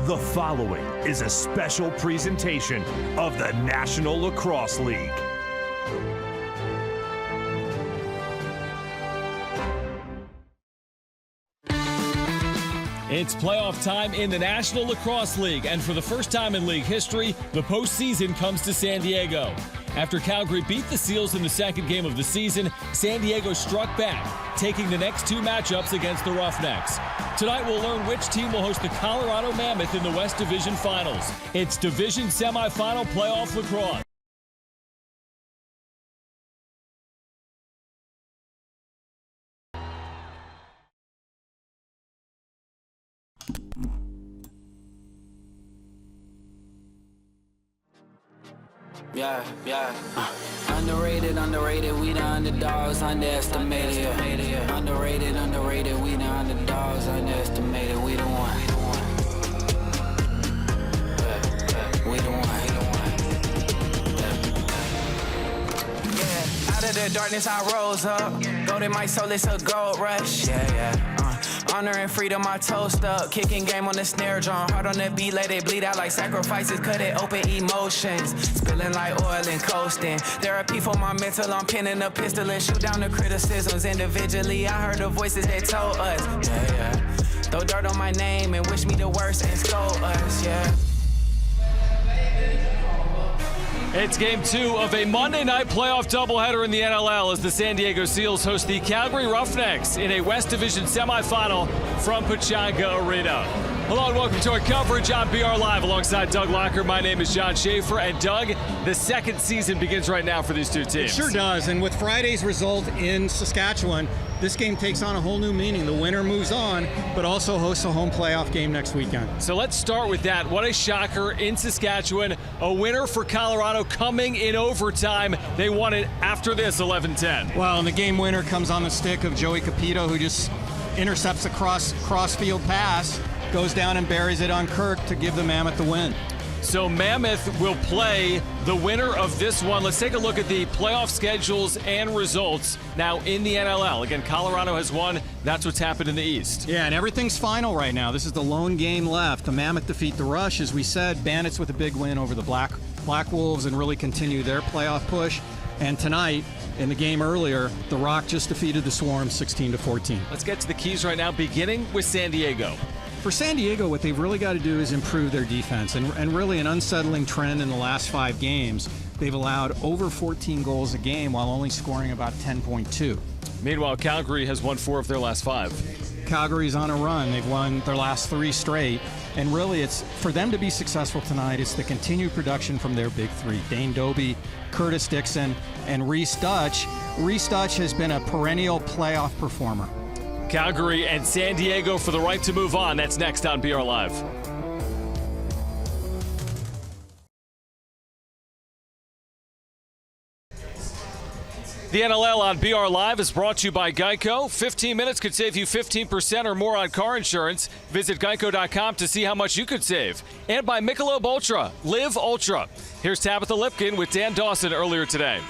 The following is a special presentation of the National Lacrosse League. It's playoff time in the National Lacrosse League, and for the first time in league history, the postseason comes to San Diego. After Calgary beat the Seals in the second game of the season, San Diego struck back, taking the next two matchups against the Roughnecks. Tonight we'll learn which team will host the Colorado Mammoth in the West Division Finals. It's Division Semifinal Playoff Lacrosse. Yeah. Underrated, we the underdogs, underestimated. Underrated, we the underdogs, underestimated. We the one. We the one. Yeah, out of the darkness I rose up. Gold in my soul, it's a gold rush. Yeah. Honor and freedom, I toast up. Kicking game on the snare drum. Hard on the beat, let it bleed out like sacrifices. Cut it open, emotions. Spilling like oil and coasting. Therapy for my mental, I'm pinning a pistol and shoot down the criticisms. Individually, I heard the voices that told us. Yeah. Throw dirt on my name and wish me the worst and scold us, yeah. It's game two of a Monday night playoff doubleheader in the NLL as the San Diego Seals host the Calgary Roughnecks in a West Division semifinal from Pechanga Arena. Hello and welcome to our coverage on BR Live alongside Doug Locker. My name is John Schaefer, and Doug, the second season begins right now for these two teams. It sure does, and with Friday's result in Saskatchewan, this game takes on a whole new meaning. The winner moves on, but also hosts a home playoff game next weekend. So let's start with that. What a shocker in Saskatchewan. A winner for Colorado coming in overtime. They won it after this 11-10. Well, and the game winner comes on the stick of Joey Capito, who just intercepts a cross-field pass, goes down and buries it on Kirk to give the Mammoth the win. So Mammoth will play the winner of this one. Let's take a look at the playoff schedules and results now in the NLL. Again, Colorado has won. That's what's happened in the East. Yeah, and everything's final right now. This is the lone game left. The Mammoth defeat the Rush, as we said. Bandits with a big win over the Black Wolves and really continue their playoff push. And tonight, in the game earlier, the Rock just defeated the Swarm 16-14. Let's get to the keys right now, beginning with San Diego. For San Diego, what they've really got to do is improve their defense, and really an unsettling trend in the last 5 games. They've allowed over 14 goals a game while only scoring about 10.2. Meanwhile, Calgary has won 4 of their last 5. Calgary's on a run. They've won their last 3 straight, and really it's for them to be successful tonight, it's the continued production from their big 3, Dane Dobbie, Curtis Dickson, and Rhys Dutch. Rhys Dutch has been a perennial playoff performer. Calgary and San Diego for the right to move on. That's next on BR Live. The NLL on BR Live is brought to you by Geico. 15 minutes could save you 15% or more on car insurance. Visit geico.com to see how much you could save. And by Michelob Ultra. Live Ultra. Here's Tabitha Lipkin with Dan Dawson earlier today.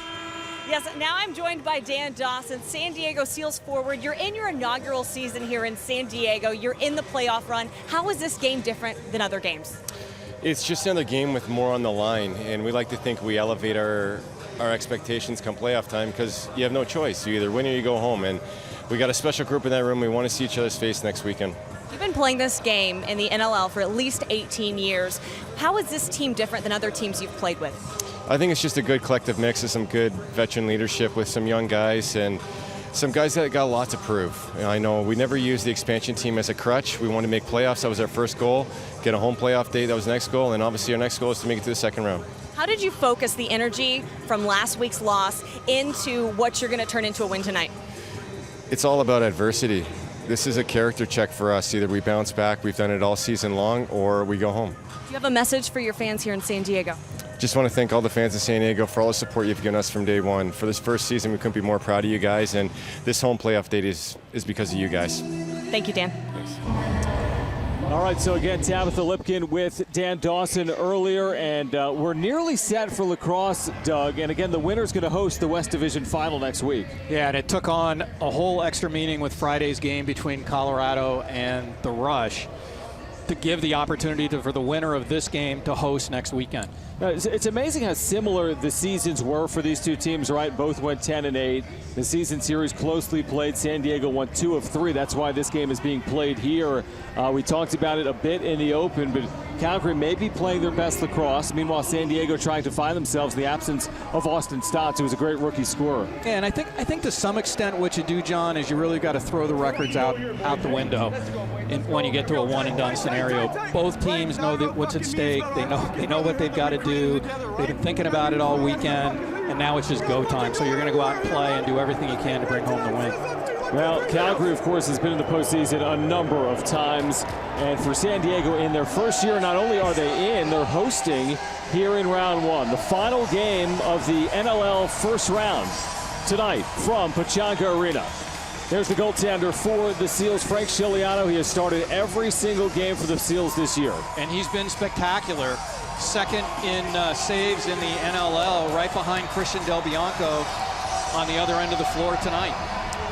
Yes, now I'm joined by Dan Dawson, San Diego Seals forward. You're in your inaugural season here in San Diego. You're in the playoff run. How is this game different than other games? It's just another game with more on the line, and we like to think we elevate our expectations come playoff time because you have no choice. You either win or you go home, and we got a special group in that room. We want to see each other's face next weekend. You've been playing this game in the NLL for at least 18 years. How is this team different than other teams you've played with? I think it's just a good collective mix of some good veteran leadership with some young guys and some guys that got a lot to prove. I know we never used the expansion team as a crutch. We wanted to make playoffs. That was our first goal. Get a home playoff date. That was the next goal. And obviously our next goal is to make it to the second round. How did you focus the energy from last week's loss into what you're going to turn into a win tonight? It's all about adversity. This is a character check for us. Either we bounce back, we've done it all season long, or we go home. Do you have a message for your fans here in San Diego? Just want to thank all the fans in San Diego for all the support you've given us from day one. For this first season, we couldn't be more proud of you guys, and this home playoff date is because of you guys. Thank you, Dan. Thanks. All right, so again, Tabitha Lipkin with Dan Dawson earlier, and we're nearly set for lacrosse, Doug. And again, the winner's going to host the West Division Final next week. Yeah, and it took on a whole extra meaning with Friday's game between Colorado and the Rush. to give the opportunity for the winner of this game to host next weekend. It's amazing how similar the seasons were for these two teams, right? Both went 10-8. The season series closely played. San Diego won 2 of 3. That's why this game is being played here. We talked about it a bit in the open, but Calgary may be playing their best lacrosse. Meanwhile, San Diego trying to find themselves in the absence of Austin Stotts, who was a great rookie scorer. Yeah, and I think to some extent what you do, John, is you really got to throw the records out the window when you get to a one-and-done scenario. Both teams know what's at stake. They know what they've got to do. They've been thinking about it all weekend, and now it's just go time. So you're going to go out and play and do everything you can to bring home the win. Well, Calgary, of course, has been in the postseason a number of times. And for San Diego, in their first year, not only are they in, they're hosting here in round 1. The final game of the NLL first round tonight from Pechanga Arena. There's the goaltender for the Seals, Frank Chiliano. He has started every single game for the Seals this year. And he's been spectacular. Second in saves in the NLL, right behind Christian Del Bianco on the other end of the floor tonight.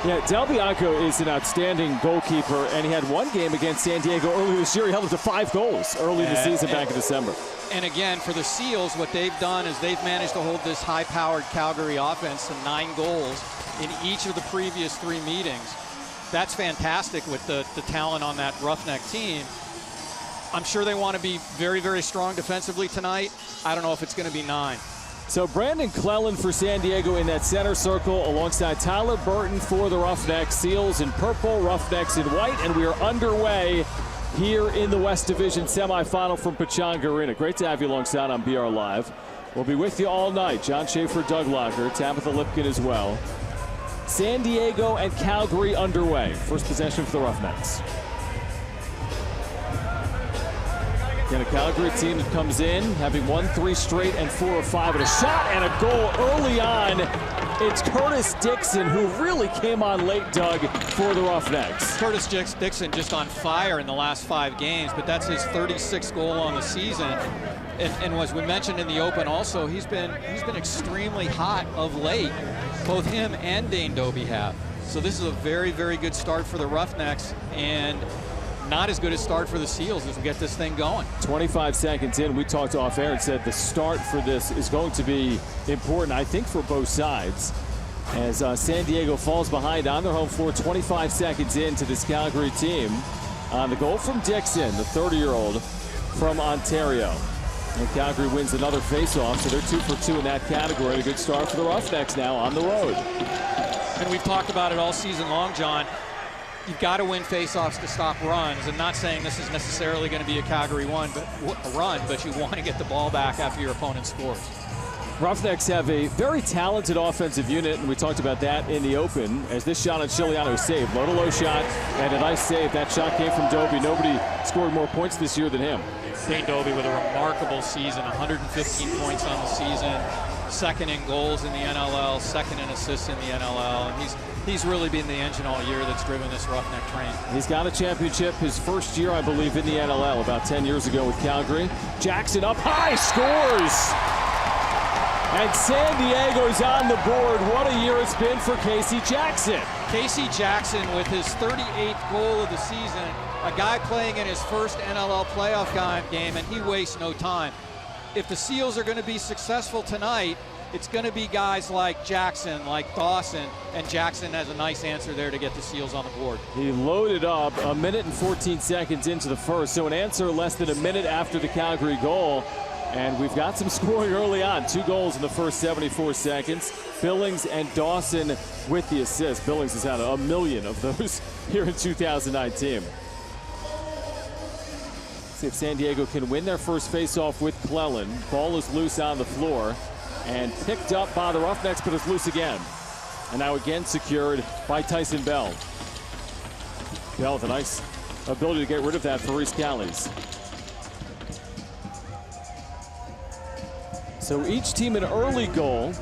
Yeah, Del Bianco is an outstanding goalkeeper, and he had one game against San Diego earlier this year. He held up to 5 goals early in the season back in December. And again, for the Seals, what they've done is they've managed to hold this high-powered Calgary offense to 9 goals in each of the previous 3 meetings. That's fantastic with the talent on that Roughneck team. I'm sure they want to be very, very strong defensively tonight. I don't know if it's going to be 9. So Brandon Clellan for San Diego in that center circle alongside Tyler Burton for the Roughnecks. Seals in purple, Roughnecks in white, and we are underway here in the West Division semifinal from Pechanga Arena. Great to have you alongside on BR Live. We'll be with you all night. John Schaefer, Doug Locker, Tabitha Lipkin as well. San Diego and Calgary underway. First possession for the Roughnecks. And a Calgary team that comes in having won 3 straight and 4 of 5, and a shot and a goal early on. It's Curtis Dickson who really came on late, Doug, for the Roughnecks. Curtis Dickson just on fire in the last 5 games, but that's his 36th goal on the season. And as we mentioned in the open also, he's been extremely hot of late. Both him and Dane Dobbie have. So this is a very, very good start for the Roughnecks, and not as good a start for the Seals as we get this thing going. 25 seconds in, we talked off air and said the start for this is going to be important, I think, for both sides. As San Diego falls behind on their home floor 25 seconds into this Calgary team. The goal from Dickson, the 30-year-old from Ontario. And Calgary wins another faceoff, so they're 2 for 2 in that category. A good start for the Roughnecks now on the road. And we've talked about it all season long, John. You've got to win faceoffs to stop runs. I'm not saying this is necessarily going to be a Calgary run, but you want to get the ball back after your opponent scores. Roughnecks have a very talented offensive unit, and we talked about that in the open as this shot on Chiliano saved. Low-to-low shot and a nice save. That shot came from Dobbie. Nobody scored more points this year than him. Dane Dobbie with a remarkable season, 115 points on the season, second in goals in the NLL, second in assists in the NLL, and he's really been the engine all year that's driven this Roughneck train. He's got a championship his first year, I believe, in the NLL about 10 years ago with Calgary. Jackson up high, scores! And San Diego's on the board. What a year it's been for Casey Jackson. Casey Jackson with his 38th goal of the season, a guy playing in his first NLL playoff game, and he wastes no time. If the Seals are going to be successful tonight, it's going to be guys like Jackson, like Dawson, and Jackson has a nice answer there to get the Seals on the board. He loaded up 1 minute and 14 seconds into the first, so an answer less than a minute after the Calgary goal. And we've got some scoring early on. 2 goals in the first 74 seconds. Billings and Dawson with the assist. Billings has had 1 million of those here in 2019. See if San Diego can win their first faceoff with Clellan. Ball is loose on the floor and picked up by the Roughnecks, but it's loose again. And now again secured by Tyson Bell. Bell with a nice ability to get rid of that for Reese Callies. So each team an early goal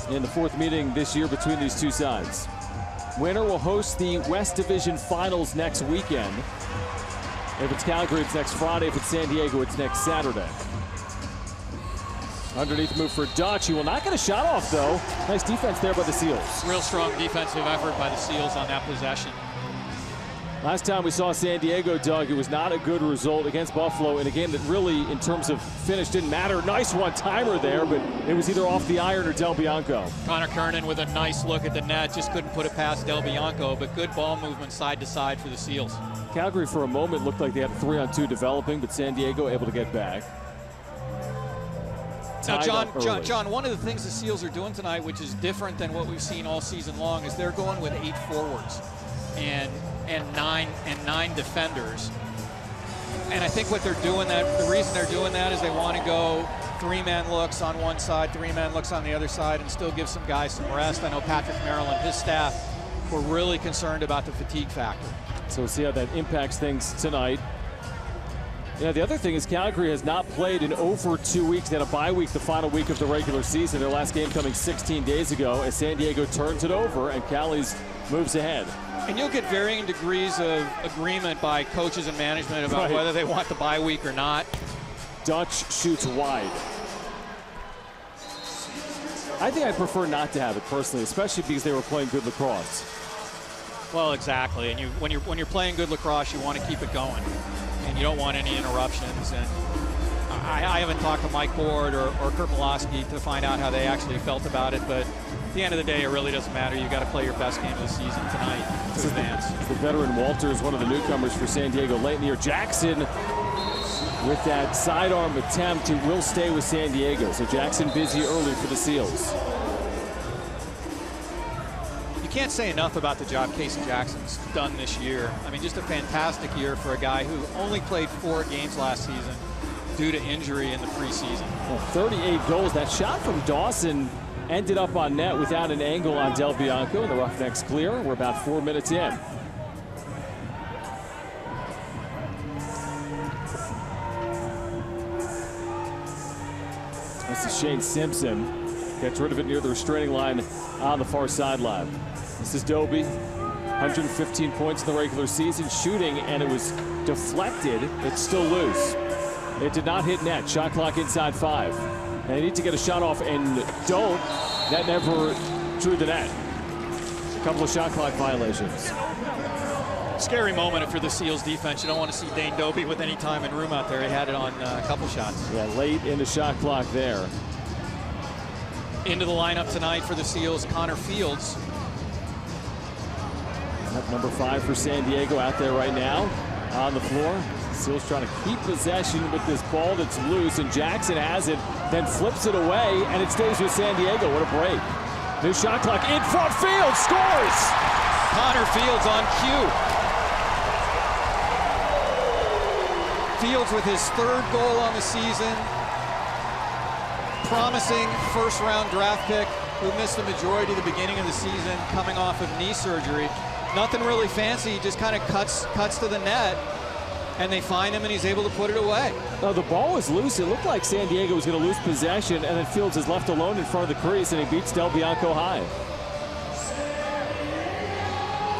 in the 4th meeting this year between these two sides. Winner will host the West Division Finals next weekend. If it's Calgary, it's next Friday. If it's San Diego, it's next Saturday. Underneath move for Dutch. He will not get a shot off, though. Nice defense there by the Seals. Real strong defensive effort by the Seals on that possession. Last time we saw San Diego, Doug, it was not a good result against Buffalo in a game that really, in terms of finish, didn't matter. Nice one-timer there, but it was either off the iron or Del Bianco. Connor Kernan with a nice look at the net, just couldn't put it past Del Bianco, but good ball movement side to side for the Seals. Calgary for a moment looked like they had a 3-on-2 developing, but San Diego able to get back. Now, John, one of the things the Seals are doing tonight, which is different than what we've seen all season long, is they're going with 8 forwards and nine defenders. And I think what they're doing, the reason they're doing that is they want to go 3-man looks on one side, 3-man looks on the other side, and still give some guys some rest. I know Patrick Merrill and his staff were really concerned about the fatigue factor. So we'll see how that impacts things tonight. Yeah, the other thing is Calgary has not played in over 2 weeks. They had a bye week the final week of the regular season. Their last game coming 16 days ago as San Diego turns it over and Cali's moves ahead. And you'll get varying degrees of agreement by coaches and management about whether they want the bye week or not. Dutch shoots wide. I think I prefer not to have it personally, especially because they were playing good lacrosse. Well, exactly. And when you're playing good lacrosse, you want to keep it going, and you don't want any interruptions. And I haven't talked to Mike Board or Kurt Milosky to find out how they actually felt about it, but at the end of the day, it really doesn't matter. You've got to play your best game of the season tonight to advance. The veteran Walters, one of the newcomers for San Diego late in the year. Jackson with that sidearm attempt, who will stay with San Diego. So Jackson busy early for the Seals. You can't say enough about the job Casey Jackson's done this year. I mean, just a fantastic year for a guy who only played 4 games last season due to injury in the preseason. Well, 38 goals. That shot from Dawson ended up on net without an angle on Del Bianco. The Roughnecks clear. We're about 4 minutes in. This is Shane Simpson. Gets rid of it near the restraining line on the far sideline. This is Dobbie. 115 points in the regular season shooting, and it was deflected. It's still loose. It did not hit net. Shot clock inside 5. And they need to get a shot off and don't. That never drew the net. A couple of shot clock violations. Scary moment for the Seals defense. You don't want to see Dane Dobbie with any time and room out there. He had it on a couple shots. Yeah, late in the shot clock there. Into the lineup tonight for the Seals, Connor Fields. Number 5 for San Diego out there right now on the floor. Seals trying to keep possession with this ball that's loose, and Jackson has it, then flips it away, and it stays with San Diego. What a break. New shot clock in front, Fields scores! Connor Fields on cue. Fields with his 3rd goal on the season. Promising first-round draft pick who missed the majority of the beginning of the season coming off of knee surgery. Nothing really fancy, just kind of cuts to the net, and they find him and he's able to put it away. Oh, the ball was loose. It looked like San Diego was going to lose possession, and then Fields is left alone in front of the crease, and he beats Del Bianco high.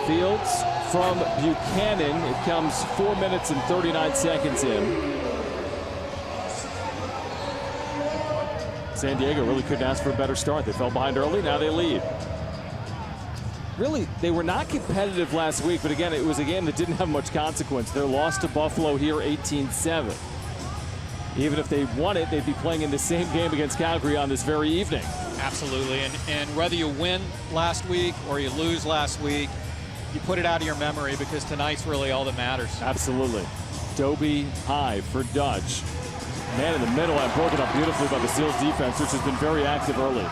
Fields from Buchanan. It comes 4 minutes and 39 seconds in. San Diego really couldn't ask for a better start. They fell behind early, now they lead. Really, they were not competitive last week, but again, it was a game that didn't have much consequence. Their loss to Buffalo here, 18-7. Even if they won it, they'd be playing in the same game against Calgary on this very evening. Absolutely, and whether you win last week or you lose last week, you put it out of your memory because tonight's really all that matters. Absolutely. Dobbie high for Dutch. Man in the middle and broken up beautifully by the Seals defense, which has been very active early.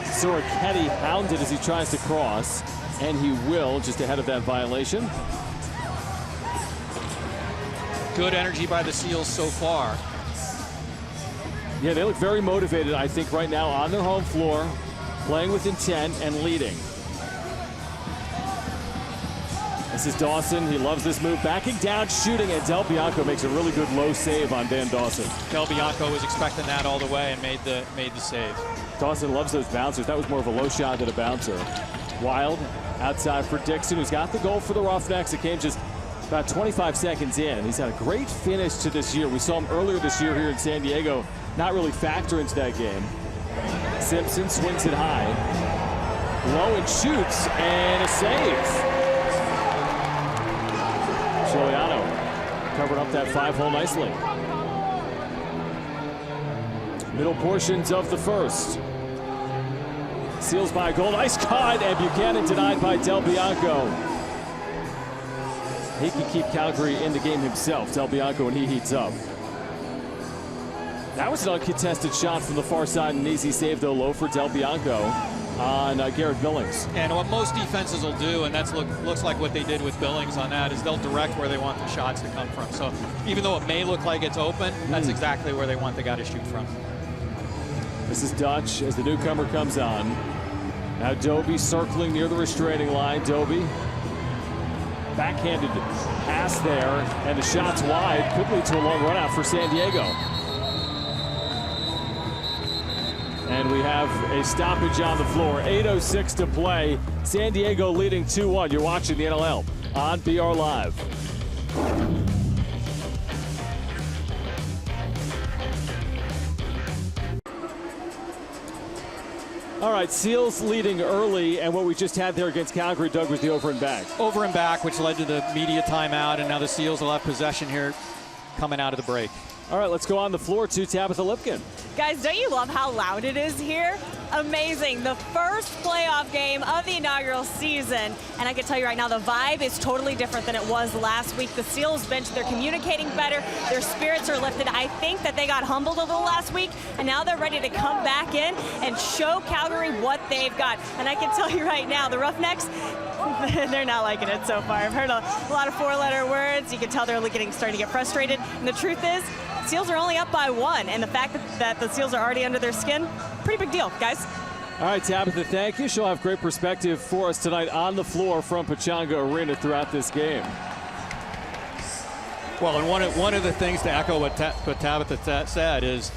Soroketti hounded as he tries to cross, and he will, just ahead of that violation. Good energy by the Seals so far. Yeah, they look very motivated, I think, right now on their home floor, playing with intent and leading. This is Dawson. He loves this move. Backing down, shooting, and Del Bianco makes a really good low save on Dan Dawson. Del Bianco was expecting that all the way and made the save. Dawson loves those bouncers. That was more of a low shot than a bouncer. Wild outside for Dickson, who's got the goal for the Roughnecks. It came just about 25 seconds in. He's had a great finish to this year. We saw him earlier this year here in San Diego not really factor into that game. Simpson swings it high. Low and shoots, and a save. covered up that 5-hole nicely. Middle portions of the first. Seals by a goal, nice cut, and Buchanan denied by Del Bianco. He can keep Calgary in the game himself, Del Bianco, when he heats up. That was an uncontested shot from the far side, an easy save though, low for Del Bianco on Garrett Billings. And what most defenses will do, and that's looks like what they did with Billings on that, is they'll direct where they want the shots to come from. So even though it may look like it's open, that's exactly where they want the guy to shoot from. This is Dutch as the newcomer comes on. Now Dobbie circling near the restraining line. Dobbie, backhanded pass there, and the shot's wide. Could lead to a long run out for San Diego. And we have a stoppage on the floor. 8:06 to play. San Diego leading 2-1. You're watching the NLL on BR Live. All right, Seals leading early, and what we just had there against Calgary, Doug, was the over and back. Over and back, which led to the media timeout, and now the Seals will have possession here coming out of the break. All right, let's go on the floor to Tabitha Lipkin. Guys, don't you love how loud it is here? Amazing. The first playoff game of the inaugural season. And I can tell you right now, the vibe is totally different than it was last week. The Seals bench, they're communicating better. Their spirits are lifted. I think that they got humbled a little last week, and now they're ready to come back in and show Calgary what they've got. And I can tell you right now, the Roughnecks, they're not liking it so far. I've heard a lot of four-letter words. You can tell they're starting to get frustrated. And the truth is, Seals are only up by 1, and the fact that the Seals are already under their skin, pretty big deal, guys. All right, Tabitha, thank you. She'll have great perspective for us tonight on the floor from Pechanga Arena throughout this game. Well, and one of the things to echo what Tabitha said is,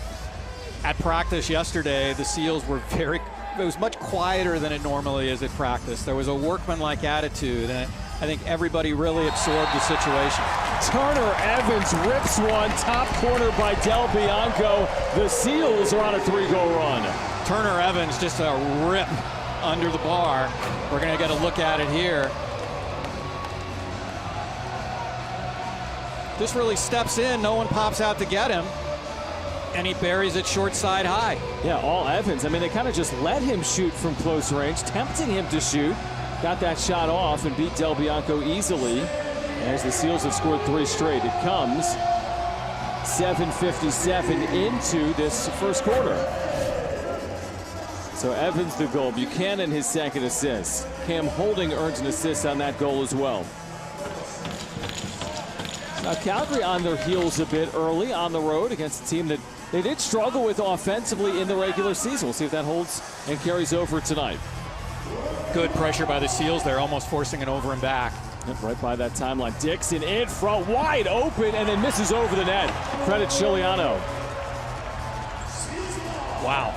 at practice yesterday, the Seals were it was much quieter than it normally is at practice. There was a workmanlike attitude, and I think everybody really absorbed the situation. Turner Evans rips one, top corner by Del Bianco. The Seals are on a 3-goal run. Turner Evans just a rip under the bar. We're going to get a look at it here. This really steps in. No one pops out to get him. And he buries it short side high. Yeah, all Evans. I mean, they kind of just let him shoot from close range, tempting him to shoot. Got that shot off and beat Del Bianco easily. As the Seals have scored 3 straight. It comes 7:57 into this first quarter. So Evans the goal. Buchanan his second assist. Cam Holding earns an assist on that goal as well. Now Calgary on their heels a bit early on the road against a team that they did struggle with offensively in the regular season. We'll see if that holds and carries over tonight. Good pressure by the Seals. They're almost forcing it over and back. Yep, right by that timeline. Dickson in front, wide open, and then misses over the net. Credit Chiliano. Wow.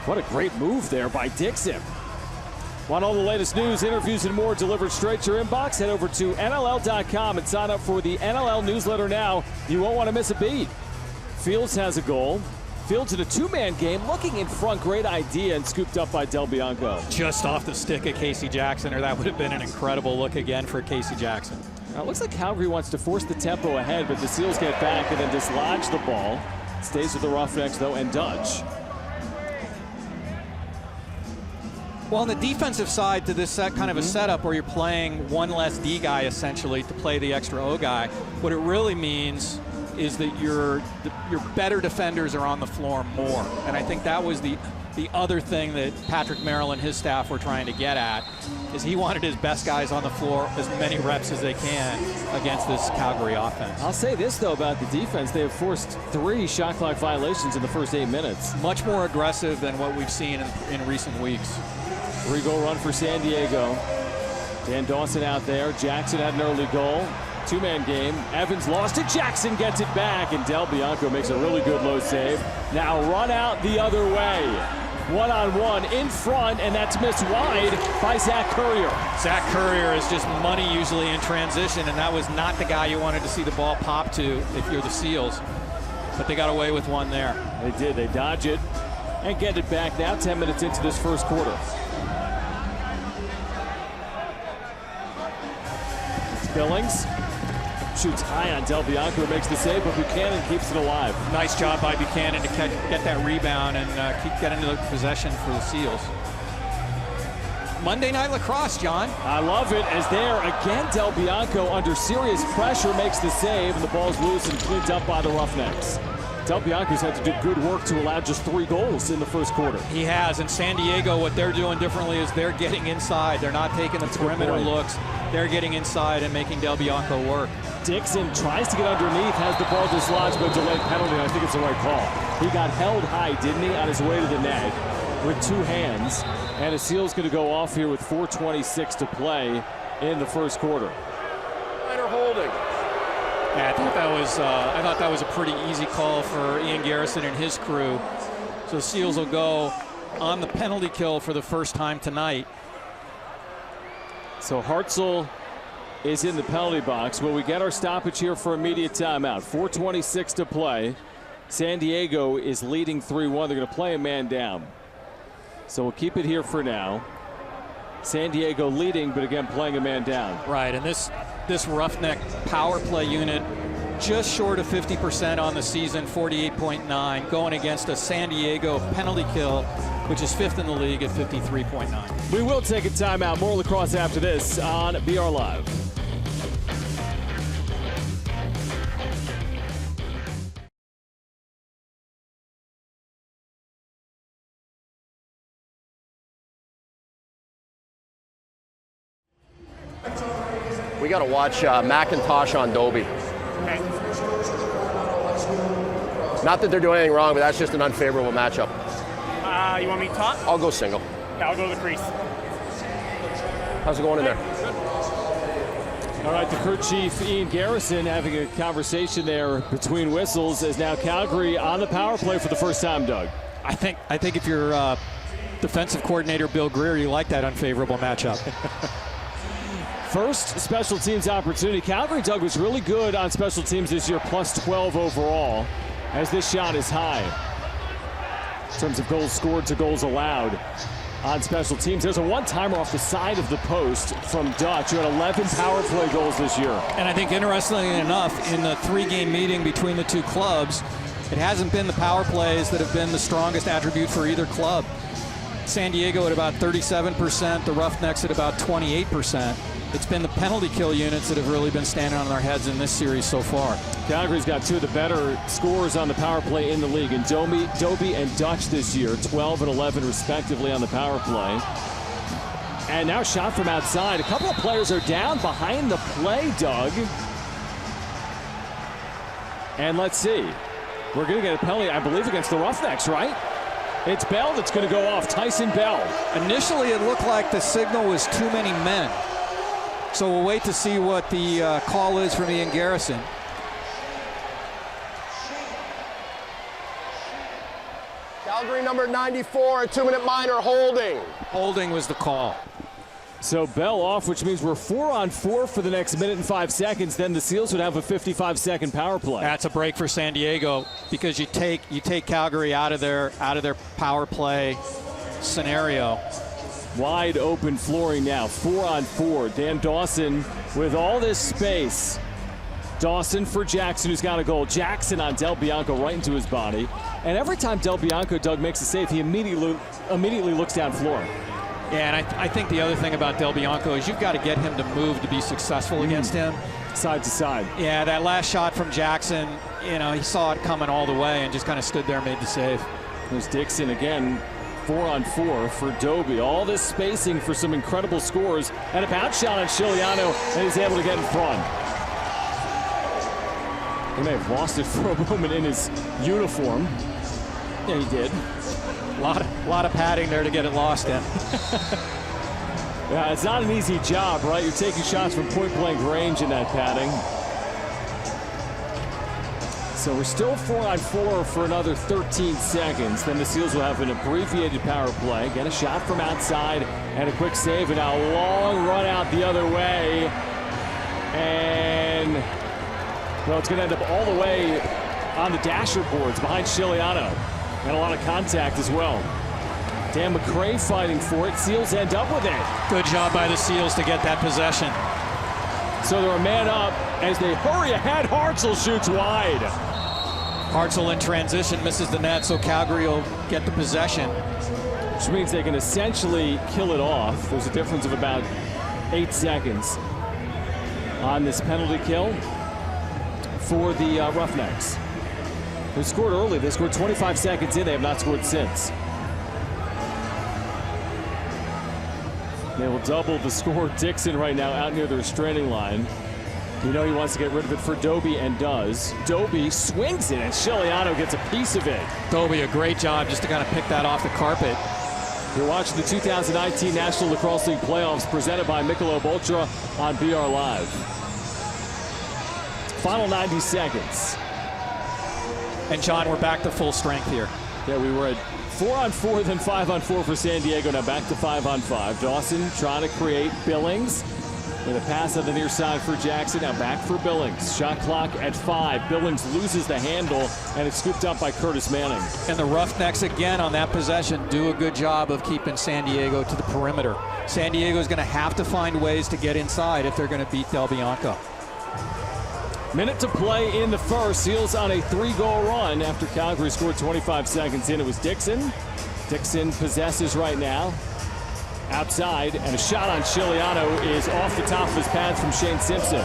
What a great move there by Dickson. Want all the latest news, interviews, and more delivered straight to your inbox? Head over to NLL.com and sign up for the NLL newsletter now. You won't want to miss a beat. Fields has a goal. Fields in a 2-man game, looking in front, great idea, and scooped up by Del Bianco. Just off the stick of Casey Jackson, or that would have been an incredible look again for Casey Jackson. Now, it looks like Calgary wants to force the tempo ahead, but the Seals get back and then dislodge the ball. Stays with the Roughnecks, though, and Dutch. Well, on the defensive side to this kind of a setup where you're playing one less D guy, essentially, to play the extra O guy, what it really means is that your better defenders are on the floor more. And I think that was the other thing that Patrick Merrill and his staff were trying to get at, is he wanted his best guys on the floor as many reps as they can against this Calgary offense. I'll say this, though, about the defense. They have forced 3 shot clock violations in the first 8 minutes. Much more aggressive than what we've seen in recent weeks. 3-goal run for San Diego. Dan Dawson out there. Jackson had an early goal. 2-man game. Evans lost it. Jackson gets it back, and Del Bianco makes a really good low save. Now run out the other way. 1-on-1 in front, and that's missed wide by Zach Currier. Zach Currier is just money usually in transition, and that was not the guy you wanted to see the ball pop to if you're the Seals. But they got away with one there. They did. They dodge it and get it back now 10 minutes into this first quarter. It's Billings. shoots high on Del Bianco, makes the save, but Buchanan keeps it alive. Nice job by Buchanan to get that rebound and get into the possession for the Seals. Monday Night Lacrosse, John. I love it, as there again, Del Bianco under serious pressure makes the save, and the ball's loose and cleaned up by the Roughnecks. Del Bianco's had to do good work to allow just 3 goals in the first quarter. He has, and San Diego, what they're doing differently is they're getting inside. They're not taking the perimeter looks. They're getting inside and making Del Bianco work. Dickson tries to get underneath, has the ball dislodged by a delayed penalty, and I think it's the right call. He got held high, didn't he, on his way to the net with 2 hands. And the Seals going to go off here with 4:26 to play in the first quarter. Minor holding. Yeah, I thought that was a pretty easy call for Ian Garrison and his crew. So the Seals will go on the penalty kill for the first time tonight. So Hartzell is in the penalty box. Will we get our stoppage here for immediate timeout? 4:26 to play. San Diego is leading 3-1. They're going to play a man down. So we'll keep it here for now. San Diego leading, but again playing a man down. Right, and this Roughneck power play unit just short of 50% on the season, 48.9, going against a San Diego penalty kill, which is 5th in the league at 53.9. We will take a timeout. More lacrosse after this on BR Live. We got to watch McIntosh on Dobbie. Okay. Not that they're doing anything wrong, but that's just an unfavorable matchup. You want me to talk? I'll go single. Yeah, I'll go to the crease. How's it going in there? All right, the crew chief, Ian Garrison, having a conversation there between whistles, as now Calgary on the power play for the first time, Doug. I think if you're defensive coordinator Bill Greer, you like that unfavorable matchup. First special teams opportunity. Calgary, Doug, was really good on special teams this year, +12 overall, as this shot is high. In terms of goals scored to goals allowed on special teams. There's a one-timer off the side of the post from Dutch, who had 11 power play goals this year. And I think interestingly enough, in the 3-game meeting between the two clubs, it hasn't been the power plays that have been the strongest attribute for either club. San Diego at about 37%, the Roughnecks at about 28%. It's been the penalty kill units that have really been standing on their heads in this series so far. Calgary's got 2 of the better scorers on the power play in the league, and Dobbie and Dutch this year, 12 and 11 respectively on the power play. And now shot from outside. A couple of players are down behind the play, Doug. And let's see. We're going to get a penalty, I believe, against the Roughnecks, right? It's Bell that's going to go off, Tyson Bell. Initially, it looked like the signal was too many men. So we'll wait to see what the call is from Ian Garrison. Calgary number 94, a 2-minute minor holding. Holding was the call. So Bell off, which means we're 4-on-4 for the next minute and 5 seconds. Then the Seals would have a 55-second power play. That's a break for San Diego, because you take Calgary out of their power play scenario. Wide open flooring now, 4-on-4. Dan Dawson with all this space. Dawson for Jackson, who's got a goal. Jackson on Del Bianco right into his body. And every time Del Bianco, Doug, makes a save, he immediately looks down floor. Yeah, and I think the other thing about Del Bianco is you've got to get him to move to be successful against him. Side to side. Yeah, that last shot from Jackson, you know, he saw it coming all the way and just kind of stood there and made the save. There's Dickson again. 4-on-4 for Dobbie. All this spacing for some incredible scores. And a bounce shot on Chiliano, and he's able to get in front. He may have lost it for a moment in his uniform. Yeah, he did. A lot of padding there to get it lost in. Yeah, it's not an easy job, right? You're taking shots from point-blank range in that padding. So we're still 4-on-4 for another 13 seconds. Then the Seals will have an abbreviated power play. Get a shot from outside and a quick save, and now a long run out the other way. And, well, it's going to end up all the way on the dasher boards behind Chiliano. And a lot of contact as well. Dan McCray fighting for it. Seals end up with it. Good job by the Seals to get that possession. So they're a man up. as they hurry ahead. Hartzell shoots wide. Hartzell in transition misses the net, so Calgary will get the possession. Which means they can essentially kill it off. There's a difference of about 8 seconds on this penalty kill for the Roughnecks. They scored early. They scored 25 seconds in. They have not scored since. They will double the score. Dickson right now out near the restraining line. You know he wants to get rid of it for Dobbie and does. Dobbie swings it and Shiliano gets a piece of it. Dobbie, a great job just to kind of pick that off the carpet. You're watching the 2019 National Lacrosse League playoffs presented by Michelob Ultra on BR Live. Final 90 seconds. And John, we're back to full strength here. Yeah, we were at 4-on-4, then 5-on-4 for San Diego. Now back to 5-on-5. Dawson trying to create. Billings with a pass on the near side for Jackson. Now back for Billings. Shot clock at 5. Billings loses the handle, and it's scooped up by Curtis Manning. And the Roughnecks again on that possession do a good job of keeping San Diego to the perimeter. San Diego is going to have to find ways to get inside if they're going to beat Bianco. Minute to play in the first. Seals on a 3-goal run after Calgary scored 25 seconds in. It was Dickson. Dickson possesses right now. Outside, and a shot on Shiliano is off the top of his pads from Shane Simpson.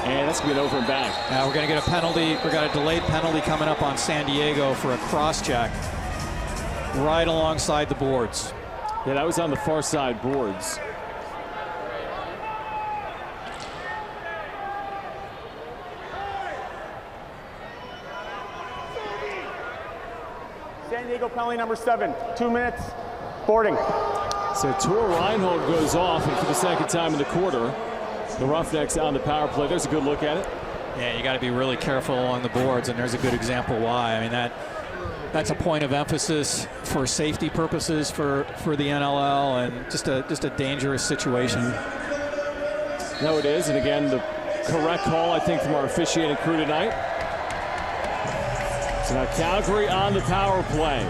And that's going to be an over and back. Now we're going to get a penalty. We've got a delayed penalty coming up on San Diego for a cross-check right alongside the boards. Yeah, that was on the far side boards. San Diego penalty number 7. 2 minutes. Boarding. So Tor Reinhold goes off, and for the second time in the quarter, the Roughnecks on the power play. There's a good look at it. Yeah, you got to be really careful along the boards, and there's a good example why. I mean, that's a point of emphasis for safety purposes for the NLL, and just a dangerous situation. No, it is, and again, the correct call, I think, from our officiating crew tonight. So now Calgary on the power play.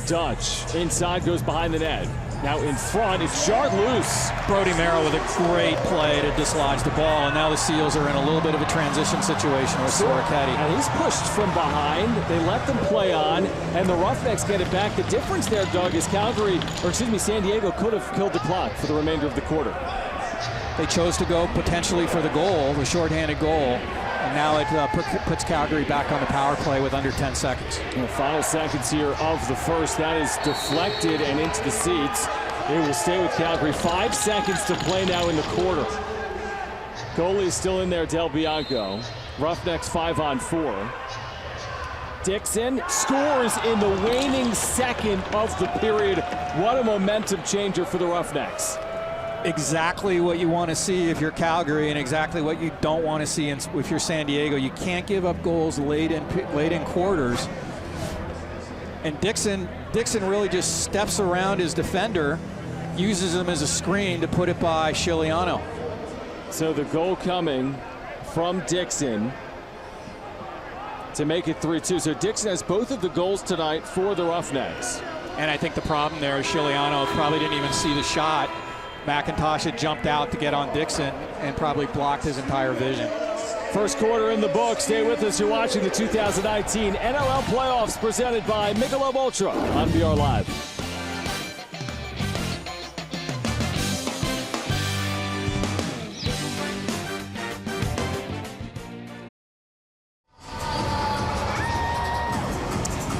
Dutch inside, goes behind the net. Now in front, it's jarred loose. Brody Merrill with a great play to dislodge the ball, and now the Seals are in a little bit of a transition situation with Soroketti. And he's pushed from behind. They let them play on, and the Roughnecks get it back. The difference there, Doug, is San Diego could have killed the clock for the remainder of the quarter. They chose to go potentially for the goal, the shorthanded goal. And now it puts Calgary back on the power play with under 10 seconds. In the final seconds here of the first, that is deflected and into the seats. It will stay with Calgary. 5 seconds to play now in the quarter. Goalie is still in there, Bianco. Roughnecks 5-on-4. Dickson scores in the waning second of the period. What a momentum changer for the Roughnecks. Exactly what you want to see if you're Calgary, and exactly what you don't want to see if you're San Diego. You can't give up goals late in quarters. And Dickson really just steps around his defender, uses him as a screen to put it by Shiliano. So the goal coming from Dickson to make it 3-2. So Dickson has both of the goals tonight for the Roughnecks. And I think the problem there is Shiliano probably didn't even see the shot. McIntosh had jumped out to get on Dickson and probably blocked his entire vision. First quarter in the book. Stay with us. You're watching the 2019 NLL playoffs presented by Michelob Ultra on BR Live.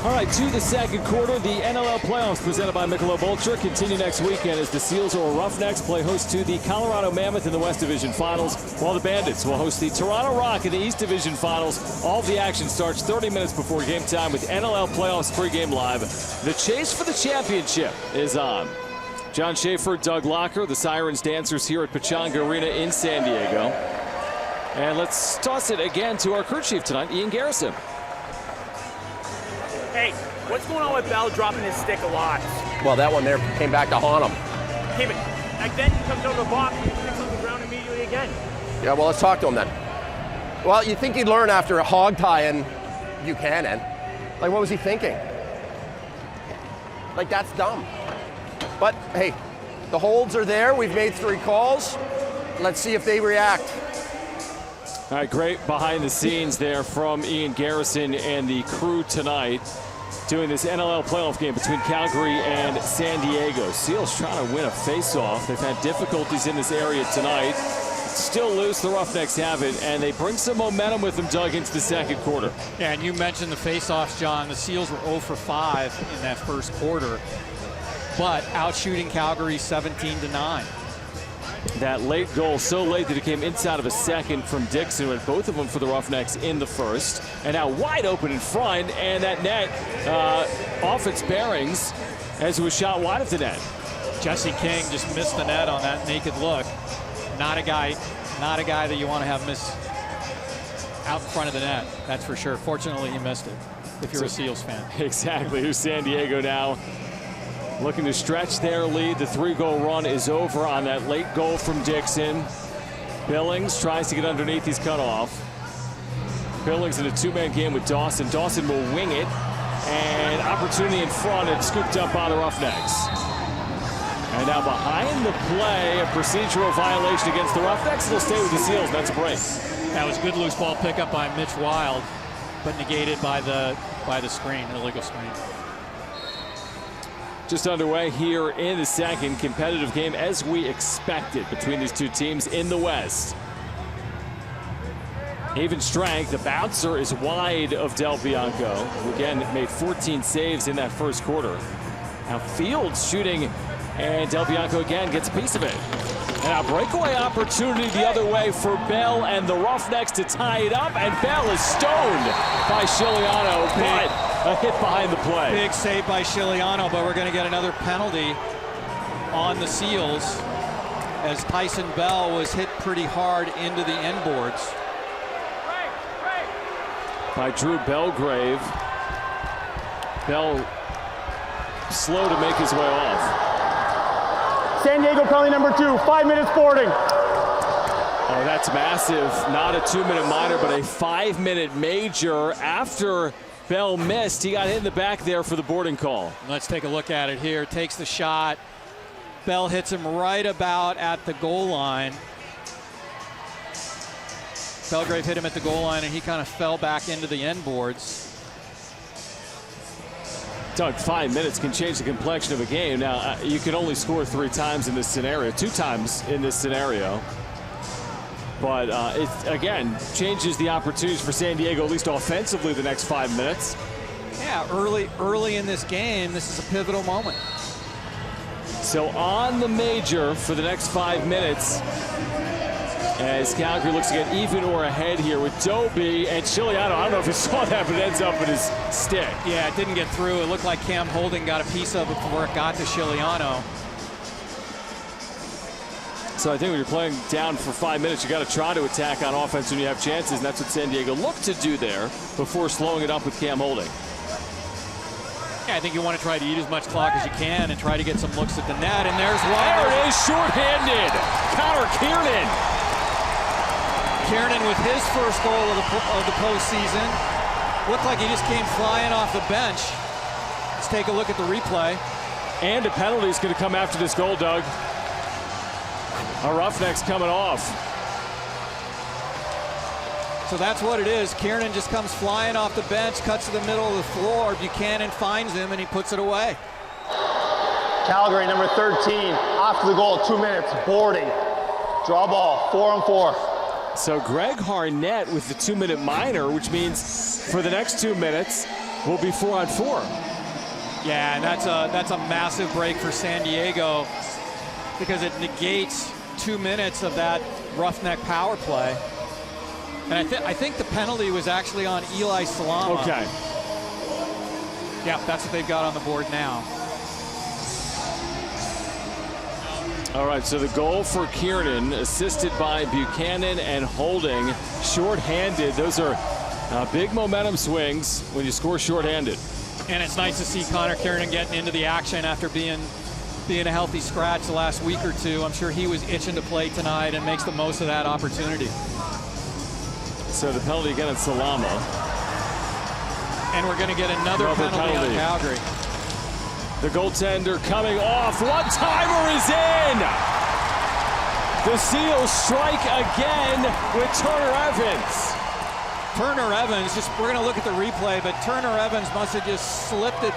All right, to the second quarter, the NLL playoffs presented by Michelob Ultra continue next weekend as the Seals or Roughnecks play host to the Colorado Mammoth in the West Division Finals, while the Bandits will host the Toronto Rock in the East Division Finals. All of the action starts 30 minutes before game time with NLL Playoffs pregame live. The chase for the championship is on. John Schaefer, Doug Locker, the Sirens dancers here at Pechanga Arena in San Diego. And let's toss it again to our crew chief tonight, Ian Garrison. Hey, what's going on with Bell dropping his stick a lot? Well, that one there came back to haunt him. Hey, but like then he comes over the box and sticks on the ground immediately again. Yeah, well, let's talk to him then. Well, you'd think he'd learn after a hog tie in Buchanan. Like, what was he thinking? Like, that's dumb. But, hey, the holds are there. We've made 3 calls. let's see if they react. All right, great behind the scenes there from Ian Garrison and the crew tonight doing this NLL playoff game between Calgary and San Diego. Seals trying to win a face-off. They've had difficulties in this area tonight. Still loose, the Roughnecks have it, and they bring some momentum with them, Doug, into the second quarter. Yeah, and you mentioned the face-offs, John. The Seals were 0 for 5 in that first quarter, but outshooting Calgary 17-9. That late goal, so late that it came inside of a second from Dickson, with both of them for the Roughnecks in the first. And now wide open in front, and that net off its bearings as it was shot wide of the net. Jesse King just missed the net on that naked look. Not a guy that you want to have miss out in front of the net, that's for sure. Fortunately, he missed it, if you're a Seals fan. Exactly. Here's San Diego now, looking to stretch their lead. The 3-goal run is over on that late goal from Dickson. Billings tries to get underneath. He's cut off. Billings in a 2-man game with Dawson. Dawson will wing it. And opportunity in front and scooped up by the Roughnecks. And now behind the play, a procedural violation against the Roughnecks. They'll stay with the Seals. That's a break. That was good loose ball pickup by Mitch Wild, but negated by the screen, illegal screen. Just underway here in the second. Competitive game as we expected between these two teams in the West. Even strength. The bouncer is wide of Del Bianco, who again made 14 saves in that first quarter. Now Fields shooting, and Del Bianco again gets a piece of it. And a breakaway opportunity the other way for Bell and the Roughnecks to tie it up, and Bell is stoned by Chiliano, but a hit behind the play. Big save by Chiliano, but we're going to get another penalty on the Seals as Tyson Bell was hit pretty hard into the end boards. By Drew Belgrave. Bell slow to make his way off. San Diego penalty number 2, 5 minutes boarding. Oh, that's massive. Not a 2-minute minor, but a 5-minute major. After Bell missed, he got hit in the back there for the boarding call. Let's take a look at it here. Takes the shot. Bell hits him right about at the goal line. Belgrave hit him at the goal line, and he kind of fell back into the end boards. Doug, 5 minutes can change the complexion of a game. Now, you can only score 3 times in this scenario, 2 times in this scenario. But it, again, changes the opportunities for San Diego, at least offensively, the next 5 minutes. Yeah, early in this game, this is a pivotal moment. So on the major for the next 5 minutes, as Calgary looks to get even or ahead here with Dobbie and Chiliano. I don't know if you saw that, but it ends up in his stick. Yeah, it didn't get through. It looked like Cam Holding got a piece of it before it got to Chiliano. So I think when you're playing down for 5 minutes, you got to try to attack on offense when you have chances, and that's what San Diego looked to do there before slowing it up with Cam Holding. Yeah, I think you want to try to eat as much clock as you can and try to get some looks at the net, and there's one. There it is, shorthanded. Connor Kiernan. Kiernan with his first goal of the postseason. Looked like he just came flying off the bench. Let's take a look at the replay. And a penalty is going to come after this goal, Doug. A Roughnecks coming off. So that's what it is. Kiernan just comes flying off the bench, cuts to the middle of the floor. Buchanan finds him, and he puts it away. Calgary number 13, after the goal, 2 minutes, boarding. Draw ball, 4-on-4. So Greg Harnett with the 2-minute minor, which means for the next 2 minutes, we'll be 4-on-4. Yeah, and that's a massive break for San Diego because it negates 2 minutes of that Roughneck power play. And I think the penalty was actually on Eli Salama. Okay. Yeah, that's what they've got on the board now. All right, so the goal for Kiernan, assisted by Buchanan and Holding, shorthanded. Those are big momentum swings when you score shorthanded. And it's nice to see Connor Kiernan getting into the action after being a healthy scratch the last week or two. I'm sure he was itching to play tonight and makes the most of that opportunity. So the penalty again on Salama. And we're going to get another penalty on Calgary. The goaltender coming off. One-timer is in The Seals strike again with Turner Evans. Turner Evans, we're going to look at the replay, but Turner Evans must have just slipped it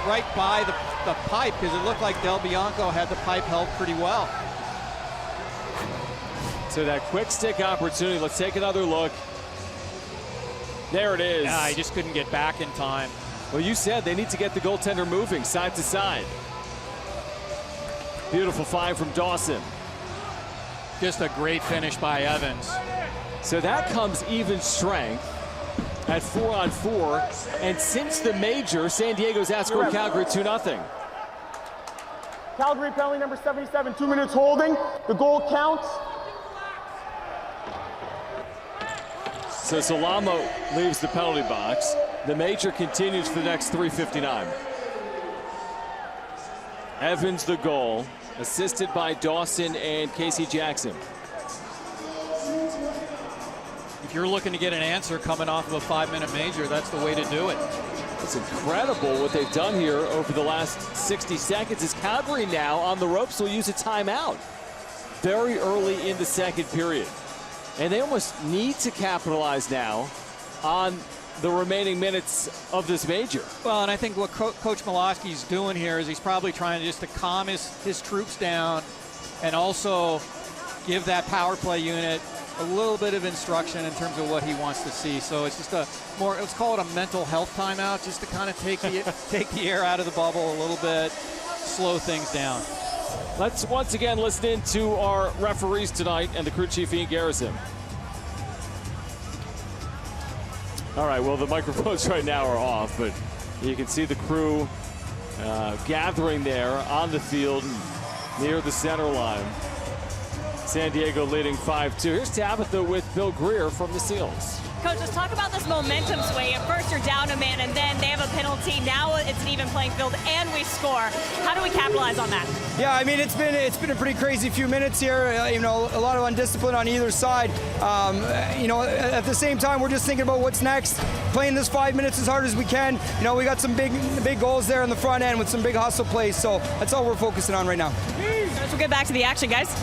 right by the pipe, because it looked like Bianco had the pipe held pretty well. So that quick stick opportunity, let's take another look. There it is. Yeah, he just couldn't get back in time. Well, you said they need to get the goaltender moving side to side. Beautiful find from Dawson. Just a great finish by Evans. So that comes even strength at 4-on-4. And since the major, San Diego's outscored Calgary 2-0. Calgary penalty number 77, 2 minutes holding. The goal counts. So Salamo leaves the penalty box. The major continues for the next 3:59. Evans the goal, assisted by Dawson and Casey Jackson. If you're looking to get an answer coming off of a 5-minute major, that's the way to do it. It's incredible what they've done here over the last 60 seconds. As Calgary now on the ropes will use a timeout very early in the second period. And they almost need to capitalize now on the remaining minutes of this major. Well, and I think what Coach Miloski's doing here is he's probably trying just to calm his troops down and also give that power play unit a little bit of instruction in terms of what he wants to see. So it's just let's call it a mental health timeout, just to kind of take the air out of the bubble a little bit, slow things down. Let's once again listen in to our referees tonight and the crew chief, Ian Garrison. All right, well, the microphones right now are off, but you can see the crew gathering there on the field near the center line. San Diego leading 5-2. Here's Tabitha with Bill Greer from the Seals. Coach, let's talk about this momentum swing. At first you're down a man, and then they have a penalty. Now it's an even playing field, and we score. How do we capitalize on that? Yeah, I mean, it's been a pretty crazy few minutes here. You know, a lot of undiscipline on either side. You know, at the same time, we're just thinking about what's next. Playing this 5 minutes as hard as we can. You know, we got some big goals there in the front end with some big hustle plays. So that's all we're focusing on right now. Let's get back to the action, guys.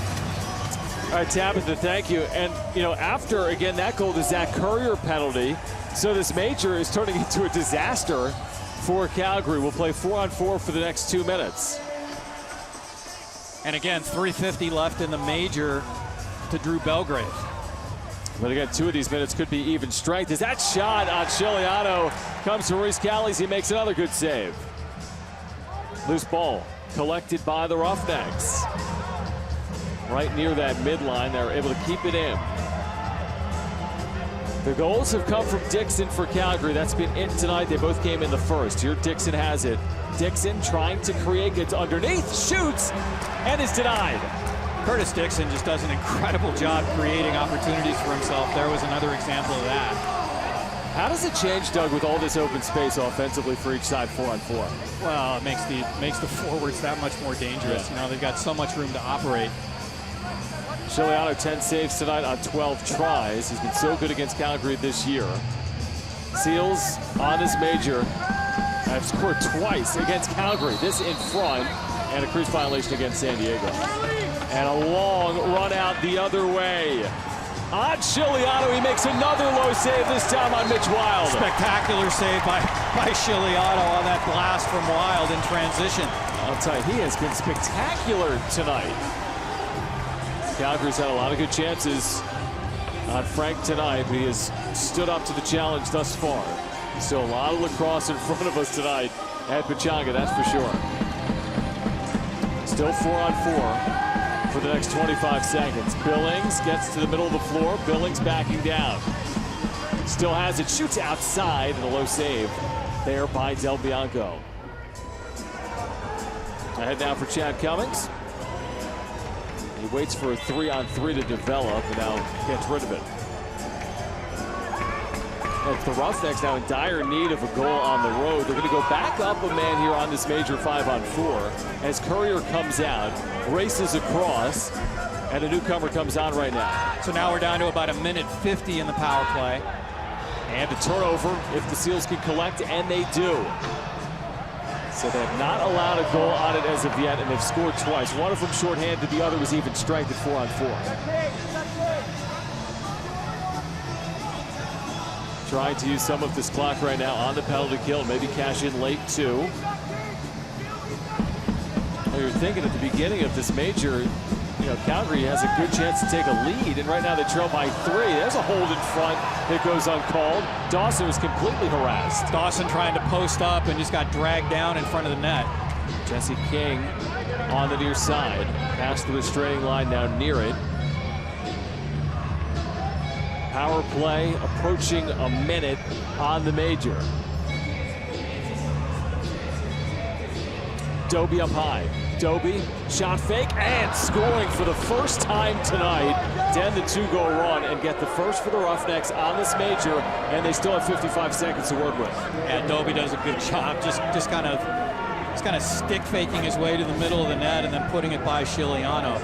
All right, Tabitha, thank you. And, you know, after, again, that goal, the Zach Currier penalty, so this major is turning into a disaster for Calgary. We'll play 4-on-4 for the next 2 minutes. And again, 3:50 left in the major to Drew Belgrave. But again, 2 of these minutes could be even strength. As that shot on Chiliano comes from Reese Callies, he makes another good save. Loose ball collected by the Roughnecks. Right near that midline, they're able to keep it in. The goals have come from Dickson for Calgary. That's been it tonight. They both came in the first. Here Dickson has it. Dickson trying to create, gets underneath, shoots, and is denied. Curtis Dickson just does an incredible job creating opportunities for himself. There was another example of that. How does it change, Doug, with all this open space offensively for each side 4-on-4? Well, it makes the forwards that much more dangerous. Yeah. You know, they've got so much room to operate. Chiliano 10 saves tonight on 12 tries. He's been so good against Calgary this year. Seals on this major have scored twice against Calgary. This in front, and a crease violation against San Diego. And a long run out the other way. On Chiliano, he makes another low save, this time on Mitch Wild. Spectacular save by Chiliano on that blast from Wild in transition. I'll tell you, he has been spectacular tonight. Calgary's had a lot of good chances on Frank tonight, but he has stood up to the challenge thus far. So a lot of lacrosse in front of us tonight at Pechanga, that's for sure. Still 4-on-4 for the next 25 seconds. Billings gets to the middle of the floor. Billings backing down. Still has it, shoots outside, and a low save there by Bianco. Ahead now for Chad Cummings. He waits for a 3-on-3 to develop and now gets rid of it. And the Roughnecks now in dire need of a goal on the road. They're going to go back up a man here on this major 5-on-4 as Currier comes out, races across, and a newcomer comes on right now. So now we're down to about 1:50 in the power play. And a turnover if the Seals can collect, and they do. So they have not allowed a goal on it as of yet, and they've scored twice. One of them shorthanded, the other was even strength at 4-on-4. Trying to use some of this clock right now on the penalty kill, maybe cash in late too. Well, you're thinking at the beginning of this major, you know, Calgary has a good chance to take a lead, and right now they trail by 3. There's a hold in front that goes uncalled. Dawson was completely harassed. Dawson trying to post up and just got dragged down in front of the net. Jesse King on the near side, past the restraining line now near it. Power play approaching a minute on the major. Dobbie up high. Dobbie, shot fake, and scoring for the first time tonight to end the 2-goal run and get the first for the Roughnecks on this major, and they still have 55 seconds to work with. And Dobbie does a good job, just kind of stick faking his way to the middle of the net and then putting it by Chiliano.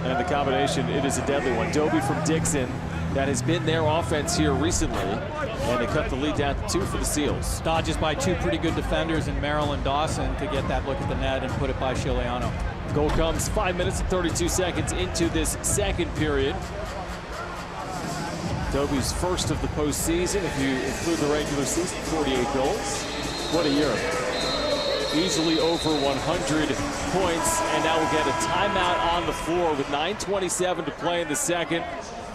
And the combination, it is a deadly one. Dobbie from Dickson, that has been their offense here recently, and they cut the lead down to 2 for the Seals. Dodges by 2 pretty good defenders in Merrill and Dawson to get that look at the net and put it by Chiliano. Goal comes 5 minutes and 32 seconds into this second period. Dobbie's first of the postseason, if you include the regular season, 48 goals. What a year. Easily over 100 points, and now we'll get a timeout on the floor with 9:27 to play in the second.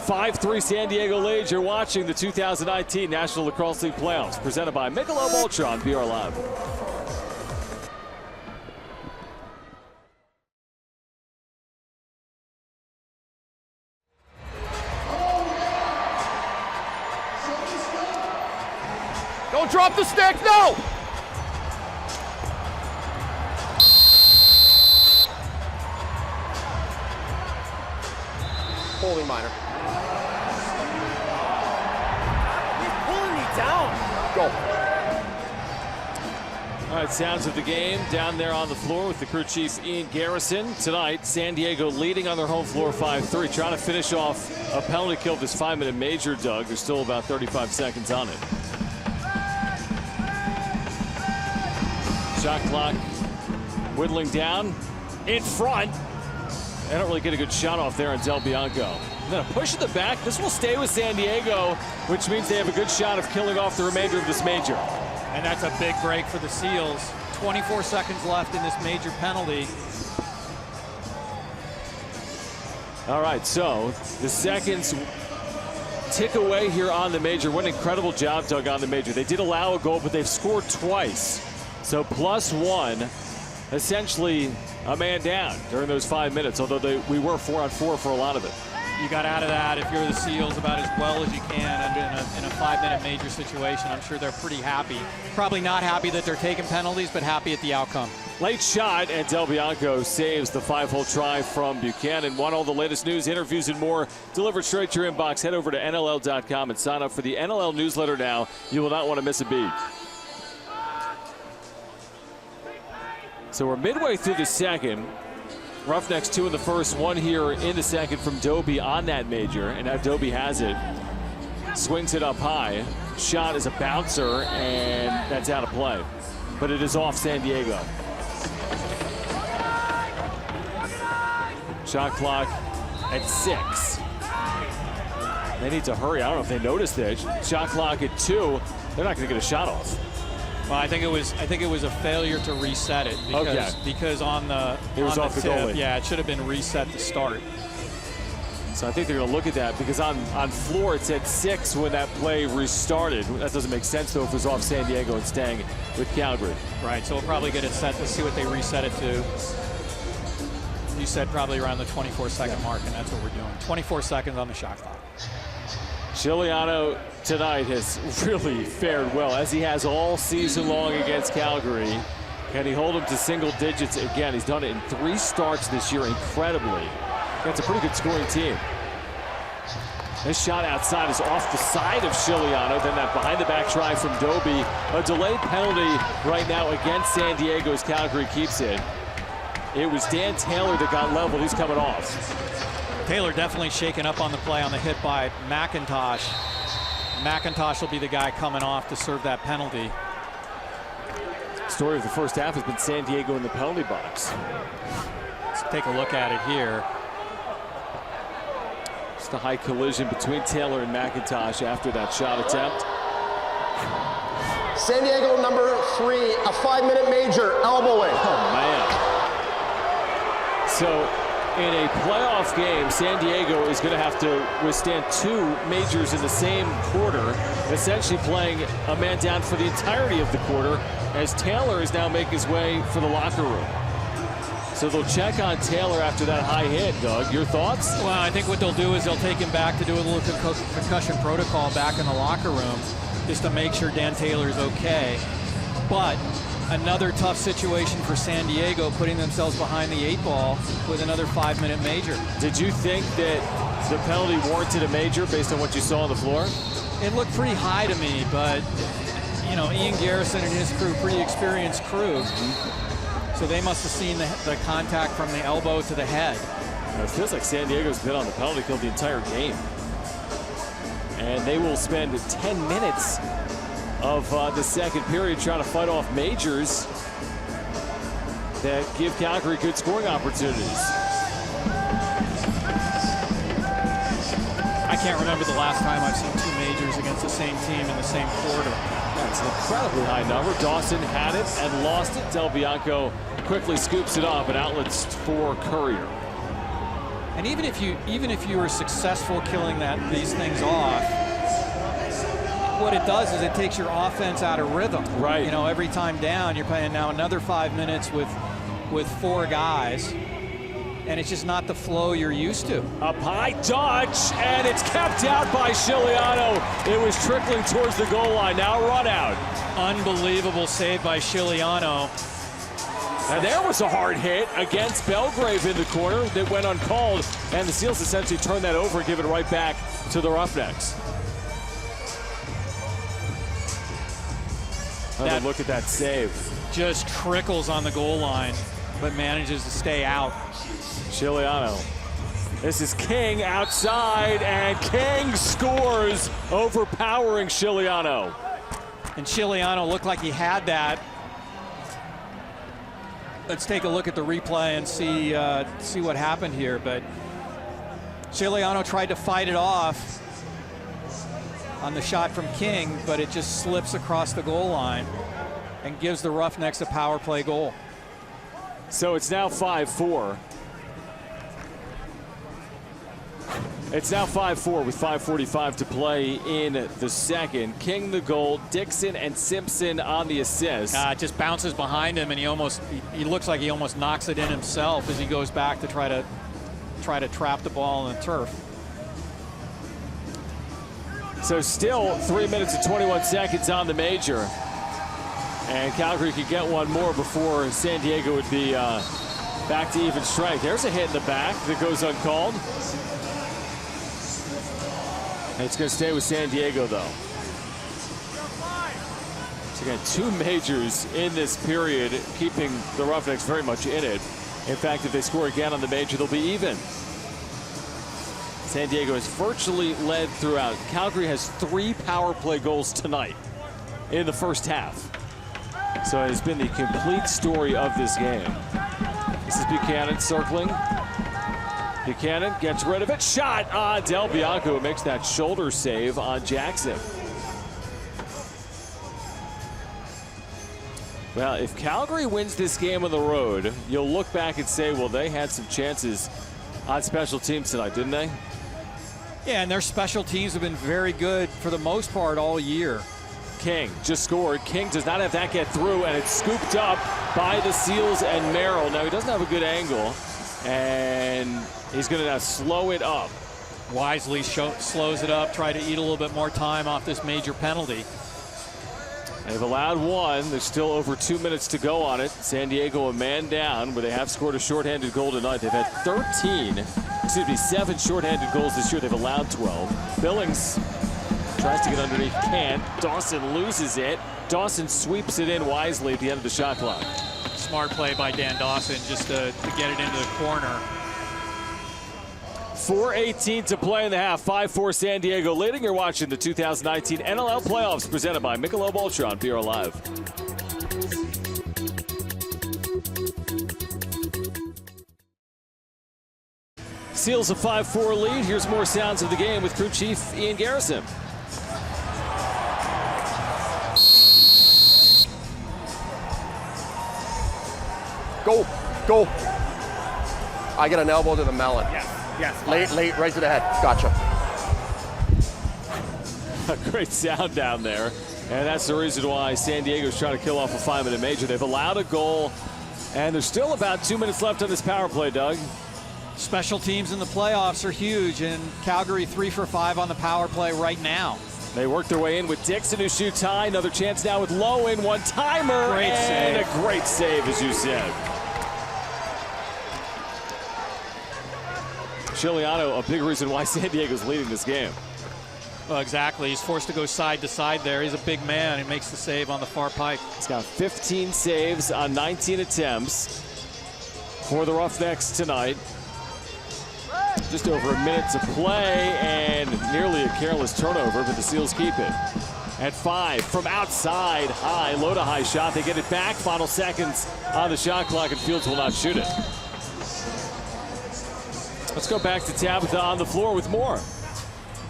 5-3 San Diego lead. You're watching the 2019 National Lacrosse League Playoffs, presented by Michelob Ultra on BR Live. Don't drop the stick, no! Holding minor. Go. All right, sounds of the game down there on the floor with the crew chief Ian Garrison. Tonight, San Diego leading on their home floor 5-3, trying to finish off a penalty kill of this 5-minute major, Doug. There's still about 35 seconds on it. Shot clock whittling down in front. They don't really get a good shot off there until Bianco. And then a push at the back. This will stay with San Diego, which means they have a good shot of killing off the remainder of this major. And that's a big break for the Seals. 24 seconds left in this major penalty. All right, so the seconds tick away here on the major. What an incredible job, Doug, on the major. They did allow a goal, but they've scored twice. So +1, essentially a man down during those 5 minutes, although we were 4-on-4 for a lot of it. You got out of that, if you're the Seals, about as well as you can in a 5-minute major situation. I'm sure they're pretty happy. Probably not happy that they're taking penalties, but happy at the outcome. Late shot, and Del Bianco saves the 5-hole try from Buchanan. Want all the latest news, interviews, and more delivered straight to your inbox? Head over to NLL.com and sign up for the NLL newsletter now. You will not want to miss a beat. So we're midway through the second. Roughnecks 2 in the first, 1 here in the second from Dobbie on that major, and now Dobbie has it. Swings it up high. Shot is a bouncer, and that's out of play. But it is off San Diego. Shot clock at 6. They need to hurry. I don't know if they noticed it. Shot clock at 2. They're not going to get a shot off. Well, I think it was a failure to reset it because on the off the goalie. Yeah, it should have been reset to start. So I think they're going to look at that because on floor it said 6 when that play restarted. That doesn't make sense though if it was off San Diego and staying with Calgary. Right. So we'll probably get it set to see what they reset it to. You said probably around the 24-second mark, and that's what we're doing. 24 seconds on the shot clock. Chiliano tonight has really fared well, as he has all season long against Calgary. Can he hold him to single digits again? He's done it in 3 starts this year, incredibly. That's a pretty good scoring team. This shot outside is off the side of Chiliano. Then that behind-the-back try from Dobbie. A delayed penalty right now against San Diego as Calgary keeps it. It was Dan Taylor that got leveled. He's coming off. Taylor definitely shaken up on the play on the hit by McIntosh. McIntosh will be the guy coming off to serve that penalty. Story of the first half has been San Diego in the penalty box. Let's take a look at it here. Just a high collision between Taylor and McIntosh after that shot attempt. San Diego number 3, a 5-minute major, elbowing. Oh, man. So in a playoff game, San Diego is going to have to withstand 2 majors in the same quarter, essentially playing a man down for the entirety of the quarter, as Taylor is now making his way for the locker room. So they'll check on Taylor after that high hit. Doug, your thoughts? Well, I think what they'll do is they'll take him back to do a little concussion protocol back in the locker room, just to make sure Dan Taylor's okay. But another tough situation for San Diego, putting themselves behind the 8 ball with another 5-minute major. Did you think that the penalty warranted a major based on what you saw on the floor? It looked pretty high to me, but you know, Ian Garrison and his crew, pretty experienced crew. So they must have seen the contact from the elbow to the head. It feels like San Diego's been on the penalty kill the entire game. And they will spend 10 minutes of the second period trying to fight off majors that give Calgary good scoring opportunities. I can't remember the last time I've seen 2 majors against the same team in the same quarter. That's an incredibly high number. Dawson had it and lost it. Bianco quickly scoops it up and outlets for Courier. And even if you were successful killing these things off, what it does is it takes your offense out of rhythm. Right. You know, every time down, you're playing now another 5 minutes with 4 guys, and it's just not the flow you're used to. Up high touch, and it's kept out by Chiliano. It was trickling towards the goal line. Now run out. Unbelievable save by Chiliano. And there was a hard hit against Belgrave in the corner that went uncalled, and the Seals essentially turned that over and give it right back to the Roughnecks. Another look at that save. Just trickles on the goal line, but manages to stay out. Chiliano. This is King outside, and King scores, overpowering Chiliano. And Chiliano looked like he had that. Let's take a look at the replay and see what happened here. But Chiliano tried to fight it off on the shot from King, but it just slips across the goal line and gives the Roughnecks a power play goal. So it's now 5-4. It's now 5-4 with 5:45 to play in the second. King the goal, Dickson and Simpson on the assist. It just bounces behind him, and he looks like he almost knocks it in himself as he goes back to try to trap the ball in the turf. So still 3 minutes and 21 seconds on the major. And Calgary could get one more before San Diego would be back to even strength. There's a hit in the back that goes uncalled. And it's going to stay with San Diego, though. So again, 2 majors in this period, keeping the Roughnecks very much in it. In fact, if they score again on the major, they'll be even. San Diego has virtually led throughout. Calgary has 3 power play goals tonight in the first half. So it has been the complete story of this game. This is Buchanan circling. Buchanan gets rid of it. Shot on Bianco, who makes that shoulder save on Jackson. Well, if Calgary wins this game on the road, you'll look back and say, well, they had some chances on special teams tonight, didn't they? Yeah, and their special teams have been very good for the most part all year. King just scored. King does not have that get through, and it's scooped up by the Seals and Merrill. Now, he doesn't have a good angle, and he's going to now slow it up. Wisely slows it up, try to eat a little bit more time off this major penalty. They've allowed 1. There's still over 2 minutes to go on it. San Diego a man down, where they have scored a shorthanded goal tonight. They've had 7 shorthanded goals this year. They've allowed 12. Billings tries to get underneath, can't. Dawson loses it. Dawson sweeps it in wisely at the end of the shot clock. Smart play by Dan Dawson just to get it into the corner. 4:18 to play in the half. 5-4 San Diego leading. You're watching the 2019 NLL playoffs presented by Michelob Ultra on BR Live. Seals a 5-4 lead. Here's more sounds of the game with crew chief Ian Garrison. Go, go. I get an elbow to the melon. Yes. Late, right to the head. Gotcha. A great sound down there. And that's the reason why San Diego's trying to kill off a 5-minute major. They've allowed a goal, and there's still about 2 minutes left on this power play, Doug. Special teams in the playoffs are huge, and Calgary 3 for 5 on the power play right now. They work their way in with Dickson, who shoots high. Another chance now with Lowen. One-timer. Great save. And a great save, as you said. Chiliano, a big reason why San Diego's leading this game. Well, exactly. He's forced to go side to side there. He's a big man. He makes the save on the far pipe. He's got 15 saves on 19 attempts for the Roughnecks tonight. Just over a minute to play, and nearly a careless turnover, but the Seals keep it. At 5 from outside, high, low to high shot. They get it back. Final seconds on the shot clock, and Fields will not shoot it. Let's go back to Tabitha on the floor with more.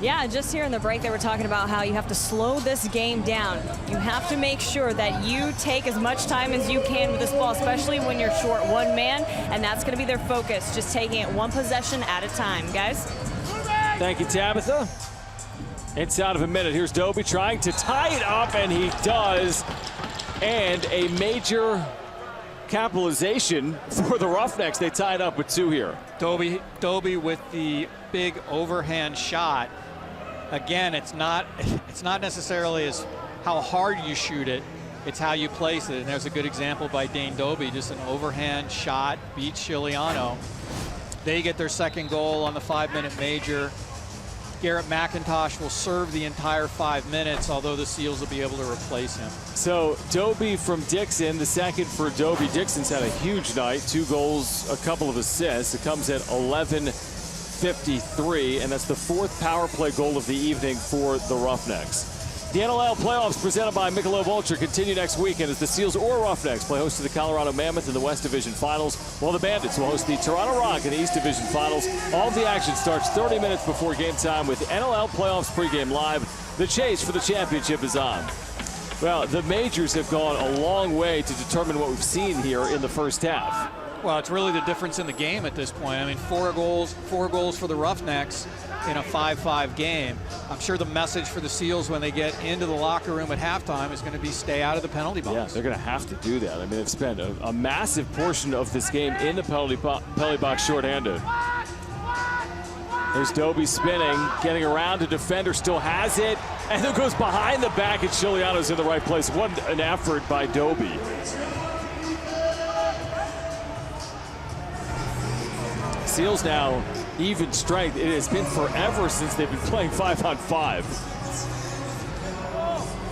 Yeah, just here in the break they were talking about how you have to slow this game down. You have to make sure that you take as much time as you can with this ball, especially when you're short one man, and that's going to be their focus, just taking it one possession at a time, guys. Thank you, Tabitha. Inside of a minute, here's Dobbie trying to tie it up, and he does. And a major capitalization for the Roughnecks. They tied up with 2 here. Dobbie with the big overhand shot. Again, it's not necessarily as how hard you shoot it, it's how you place it. And there's a good example by Dane Dobbie, just an overhand shot, beats Chiliano. They get their second goal on the 5-minute major. Garrett McIntosh will serve the entire 5 minutes, although the Seals will be able to replace him. So Dobbie from Dickson, the second for Dobbie. Dixon's had a huge night, 2 goals, a couple of assists. It comes at 11:53, and that's the 4th power play goal of the evening for the Roughnecks. The NLL playoffs presented by Michelob Ultra continue next weekend as the Seals or Roughnecks play host to the Colorado Mammoth in the West Division Finals, while the Bandits will host the Toronto Rock in the East Division Finals. All of the action starts 30 minutes before game time with NLL playoffs pregame live. The chase for the championship is on. Well, the majors have gone a long way to determine what we've seen here in the first half. Well, it's really the difference in the game at this point. I mean, 4 goals for the Roughnecks in a 5-5 game. I'm sure the message for the Seals when they get into the locker room at halftime is going to be stay out of the penalty box. Yeah, they're going to have to do that. I mean, they've spent a massive portion of this game in the penalty box shorthanded. There's Dobbie spinning, getting around a defender, still has it, and then goes behind the back, and Chiliano's in the right place. What an effort by Dobbie. Seals now even strength. It has been forever since they've been playing 5-on-5.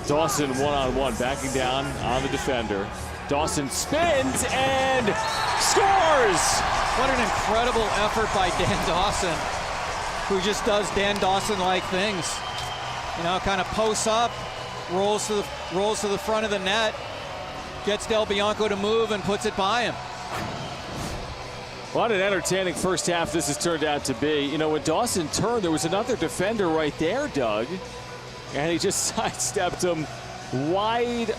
Dawson 1-on-1, backing down on the defender. Dawson spins and scores! What an incredible effort by Dan Dawson, who just does Dan Dawson-like things. You know, kind of posts up, rolls to the front of the net, gets Del Bianco to move and puts it by him. What an entertaining first half this has turned out to be. You know, when Dawson turned, there was another defender right there, Doug, and he just sidestepped him wide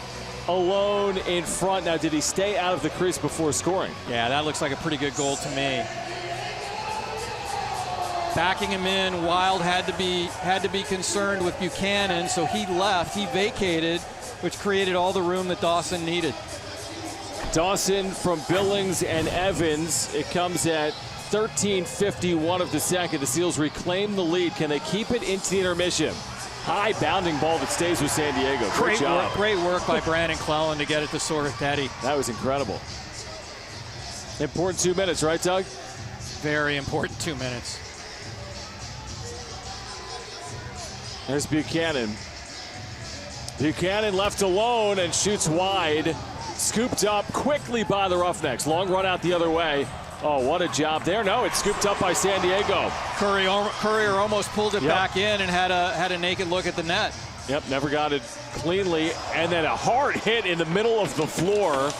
alone in front. Now, did he stay out of the crease before scoring? Yeah, that looks like a pretty good goal to me. Backing him in, Wild had to be concerned with Buchanan, so he left, he vacated, which created all the room that Dawson needed. Dawson from Billings and Evans. It comes at 13:51 of the second. The Seals reclaim the lead. Can they keep it into the intermission? High bounding ball that stays with San Diego. Great job. Great work by Brandon Clellan to get it to Sorgattetti. That was incredible. Important 2 minutes, right, Doug? Very important 2 minutes. There's Buchanan. Buchanan left alone and shoots wide. Scooped up quickly by the Roughnecks. Long run out the other way. Oh, what a job there. No, it's scooped up by San Diego. Courier almost pulled it back in and had a naked look at the net. Yep, never got it cleanly. And then a hard hit in the middle of the floor.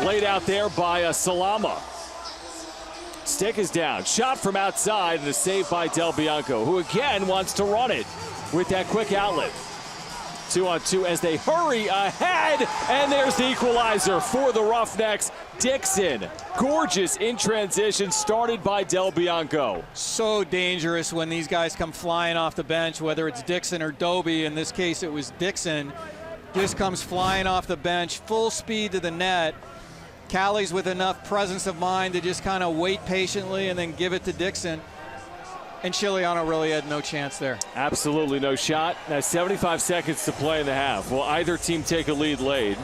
Laid out there by Salama. Stick is down. Shot from outside and a save by Del Bianco, who again wants to run it with that quick outlet. 2-on-2 as they hurry ahead, and there's the equalizer for the Roughnecks. Dickson, gorgeous in transition, started by Del Bianco. So dangerous when these guys come flying off the bench, whether it's Dickson or Dobbie. In this case, it was Dickson. Just comes flying off the bench, full speed to the net. Callie's with enough presence of mind to just kind of wait patiently and then give it to Dickson. And Chiliano really had no chance there. Absolutely no shot. Now 75 seconds to play in the half. Will either team take a lead late?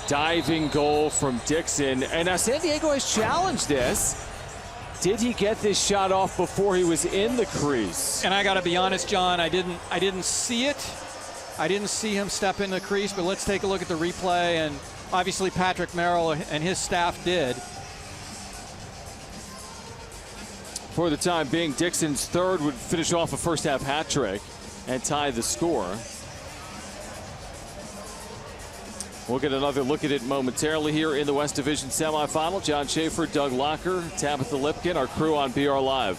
Diving goal from Dickson. And now San Diego has challenged this. Did he get this shot off before he was in the crease? And I got to be honest, John, I didn't see it. I didn't see him step in the crease, but let's take a look at the replay. And obviously Patrick Merrill and his staff did. For the time being, Dickson's third would finish off a first half hat trick and tie the score. We'll get another look at it momentarily here in the West Division semifinal. John Schaefer, Doug Locker, Tabitha Lipkin, our crew on BR Live.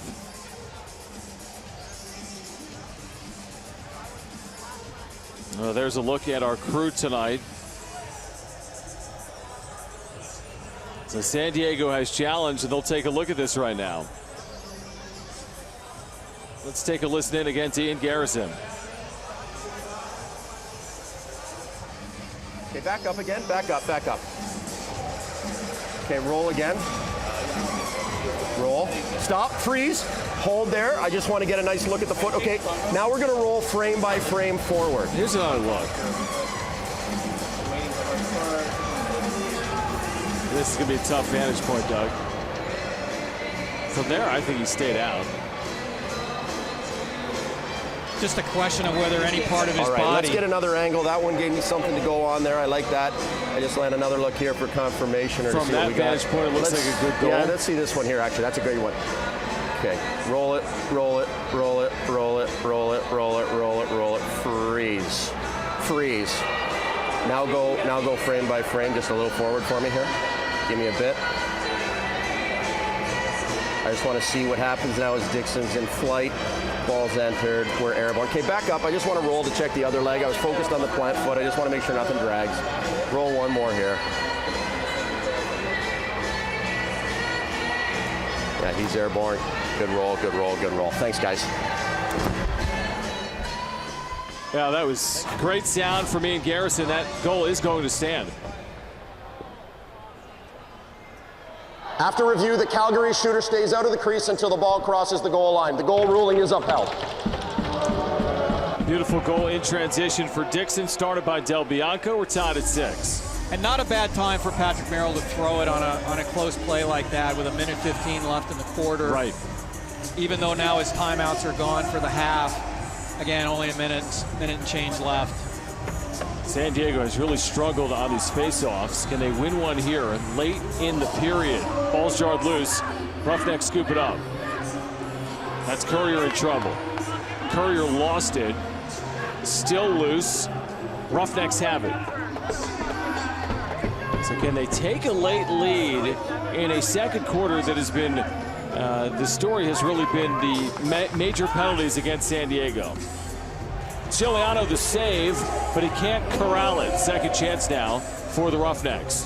There's a look at our crew tonight. So San Diego has challenged, and they'll take a look at this right now. Let's take a listen in again to Ian Garrison. Okay, back up again. Back up, back up. Okay, roll again. Roll. Stop. Freeze. Hold there. I just want to get a nice look at the foot. Okay, now we're going to roll frame by frame forward. Here's another look. This is going to be a tough vantage point, Doug. From there, I think he stayed out. Just a question of whether any part of his All right, body. let's get another angle. That one gave me something to go on there. I like that. I just land another look here for confirmation. Or From see that what we got. vantage point, it looks like a good goal. Yeah, let's see this one here, actually. That's a great one. Okay, roll it, roll it, roll it, roll it, roll it, roll it, roll it, roll it, freeze. Freeze. Now go frame by frame, just a little forward for me here. Give me a bit. I just want to see what happens now as Dickson's in flight. Ball's entered. We're airborne. Okay, back up. I just want to roll to check the other leg. I was focused on the plant foot. I just want to make sure nothing drags. Roll one more here. Yeah, he's airborne. Good roll, good roll, good roll. Thanks, guys. Yeah, that was great sound from Ian Garrison. That goal is going to stand. After review, the Calgary shooter stays out of the crease until the ball crosses the goal line. The goal ruling is upheld. Beautiful goal in transition for Dickson, started by Del Bianco. We're tied at 6. And not a bad time for Patrick Merrill to throw it on a close play like that with 1:15 left in the quarter. Right. Even though now his timeouts are gone for the half. Again, only a minute and change left. San Diego has really struggled on these face-offs. Can they win one here late in the period? Ball's jarred loose. Roughnecks scoop it up. That's Courier in trouble. Courier lost it. Still loose. Roughnecks have it. So can they take a late lead in a second quarter that has been, the story has really been the major penalties against San Diego. Chiliano the save, but he can't corral it. Second chance now for the Roughnecks.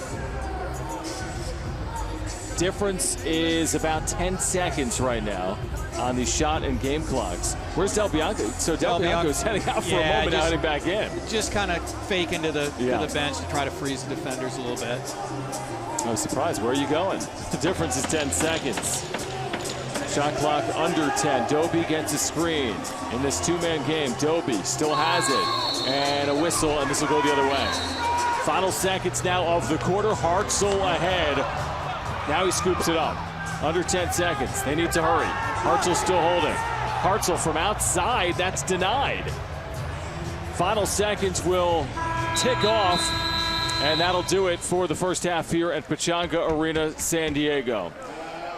Difference is about 10 seconds right now on the shot and game clocks. Where's Del Bianco? So Del Bianco's heading out for a moment, now heading back in. Just kind of fake into the bench to try to freeze the defenders a little bit. I was surprised. Where are you going? The difference is 10 seconds. Shot clock under 10. Dobbie gets a screen. In this two-man game, Dobbie still has it. And a whistle, and this will go the other way. Final seconds now of the quarter. Hartzell ahead. Now he scoops it up. Under 10 seconds. They need to hurry. Hartzell still holding. Hartzell from outside. That's denied. Final seconds will tick off. And that'll do it for the first half here at Pechanga Arena, San Diego.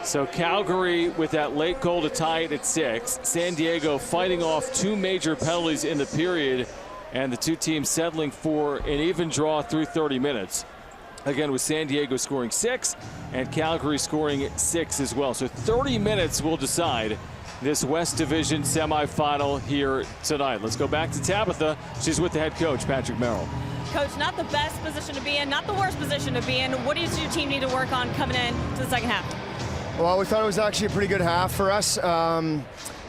So Calgary with that late goal to tie it at 6. San Diego fighting off two major penalties in the period, and the two teams settling for an even draw through 30 minutes. Again, with San Diego scoring 6 and Calgary scoring 6 as well. So 30 minutes will decide this West Division semifinal here tonight. Let's go back to Tabitha. She's with the head coach, Patrick Merrill. Coach, not the best position to be in, not the worst position to be in. What does your team need to work on coming in to the second half? Well, we thought it was actually a pretty good half for us.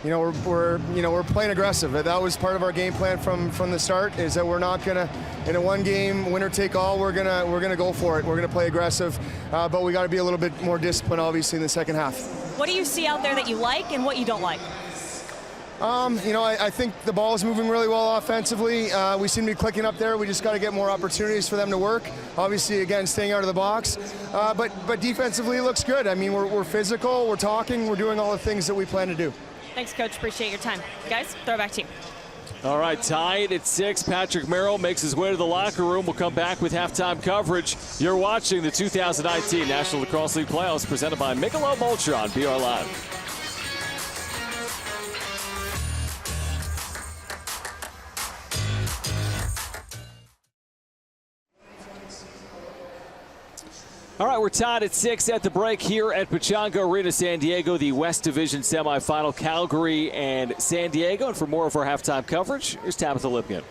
We're playing aggressive. That was part of our game plan from the start. Is that we're not gonna, in a one-game winner take all, we're gonna go for it. We're gonna play aggressive, but we got to be a little bit more disciplined, obviously, in the second half. What do you see out there that you like and what you don't like? I think the ball is moving really well offensively. We seem to be clicking up there. We just got to get more opportunities for them to work. Obviously, again, staying out of the box. But defensively, it looks good. I mean, we're physical, we're talking, we're doing all the things that we plan to do. Thanks, Coach. Appreciate your time. Guys, throw it back to you. All right, tied at 6. Patrick Merrill makes his way to the locker room. We'll come back with halftime coverage. You're watching the 2019 National Lacrosse League Playoffs presented by Michelob Ultra on BR Live. All right, we're tied at 6 at the break here at Bianco Arena, San Diego, the West Division semifinal, Calgary and San Diego. And for more of our halftime coverage, here's Tabitha Lipkin.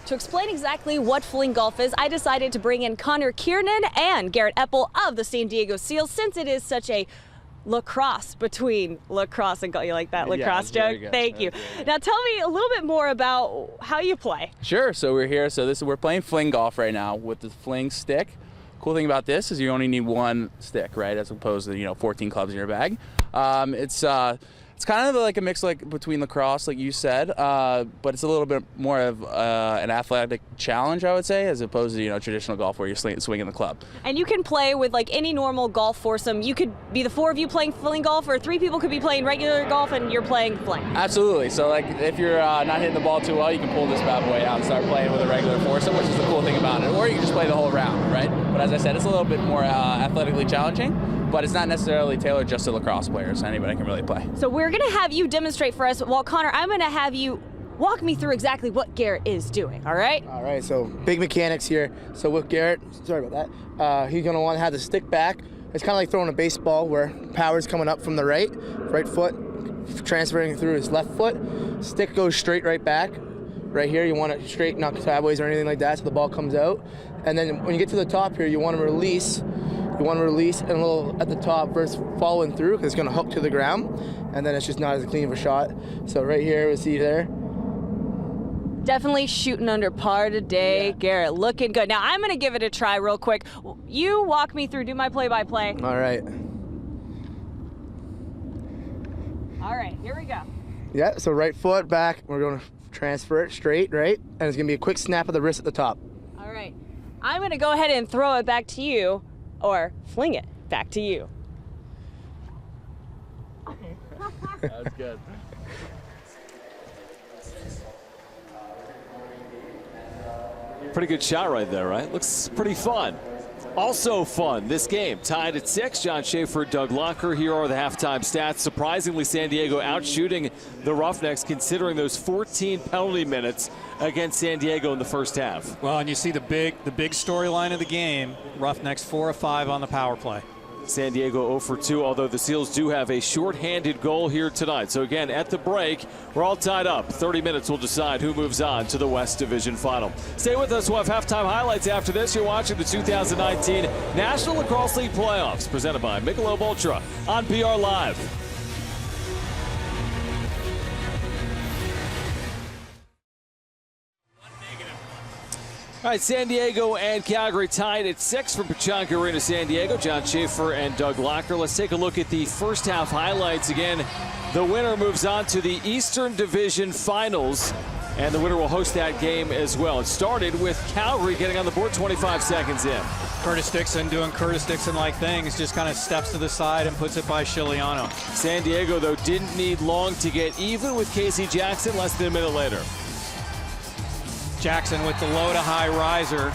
To explain exactly what fling golf is, I decided to bring in Connor Kiernan and Garrett Eppel of the San Diego Seals, since it is such a lacrosse between lacrosse and golf. You like that lacrosse joke? Thank you. Now tell me a little bit more about how you play. Sure. So we're here. So we're playing fling golf right now with the fling stick. Cool thing about this is you only need one stick, right, as opposed to 14 clubs in your bag. It's kind of like a mix between lacrosse, like you said, but it's a little bit more of an athletic challenge, I would say, as opposed to traditional golf where you're swinging the club. And you can play with any normal golf foursome. You could be the 4 of you playing fling golf, or 3 people could be playing regular golf and you're playing fling. Absolutely. So if you're not hitting the ball too well, you can pull this bad boy out and start playing with a regular foursome, which is the cool thing about it. Or you can just play the whole round, right? But as I said, it's a little bit more athletically challenging. But it's not necessarily tailored just to lacrosse players. Anybody can really play. So we're going to have you demonstrate for us. While Connor, I'm going to have you walk me through exactly what Garrett is doing, all right? All right, so big mechanics here. So with Garrett, sorry about that, he's going to want to have the stick back. It's kind of like throwing a baseball where power's coming up from the right foot, transferring through his left foot. Stick goes straight right back. Right here, you want it straight, not sideways or anything like that, so the ball comes out. And then when you get to the top here, you want to release. You want to release and a little at the top versus following through, because it's going to hook to the ground, and then it's just not as clean of a shot. So right here, we see there. Definitely shooting under par today. Yeah. Garrett looking good. Now I'm going to give it a try real quick. You walk me through, do my play-by-play. All right. All right, here we go. Yeah, so right foot back. We're going to transfer it straight, right? And it's going to be a quick snap of the wrist at the top. All right. I'm going to go ahead and throw it back to you. Or fling it back to you. That's good. Pretty good shot right there, right? Looks pretty fun. Also fun, this game tied at 6. John Schaefer, Doug Locker. Here are the halftime stats. Surprisingly, San Diego outshooting the Roughnecks, considering those 14 penalty minutes against San Diego in the first half. Well, and you see the big storyline of the game. Roughnecks 4 of 5 on the power play. San Diego 0 for 2, although the Seals do have a shorthanded goal here tonight. So again, at the break, we're all tied up. 30 minutes will decide who moves on to the West Division Final. Stay with us. We'll have halftime highlights after this. You're watching the 2019 National Lacrosse League Playoffs, presented by Michelob Ultra on BR Live. All right, San Diego and Calgary tied at 6 from Bianco Arena, San Diego. John Schaefer and Doug Locker. Let's take a look at the first half highlights. Again, the winner moves on to the Eastern Division Finals, and the winner will host that game as well. It started with Calgary getting on the board 25 seconds in. Curtis Dickson doing Curtis Dickson-like things, just kind of steps to the side and puts it by Chiliano. San Diego, though, didn't need long to get even with Casey Jackson less than a minute later. Jackson with the low to high riser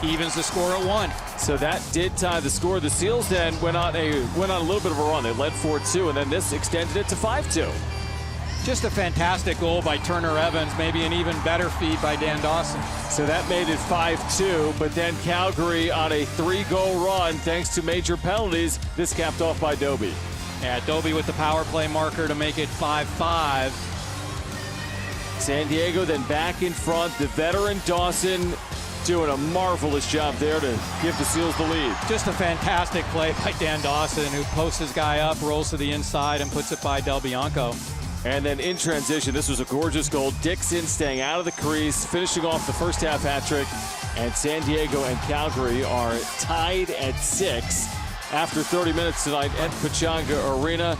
evens the score at 1. So that did tie the score. The Seals then went on a little bit of a run. They led 4-2, and then this extended it to 5-2. Just a fantastic goal by Turner Evans, maybe an even better feed by Dan Dawson. So that made it 5-2, but then Calgary on a 3-goal run thanks to major penalties. This capped off by Dobbie. Yeah, Dobbie with the power play marker to make it 5-5. San Diego then back in front. The veteran Dawson doing a marvelous job there to give the Seals the lead. Just a fantastic play by Dan Dawson, who posts his guy up, rolls to the inside, and puts it by Bianco. And then in transition, this was a gorgeous goal. Dickson staying out of the crease, finishing off the first half hat trick. And San Diego and Calgary are tied at 6 after 30 minutes tonight at Pechanga Arena.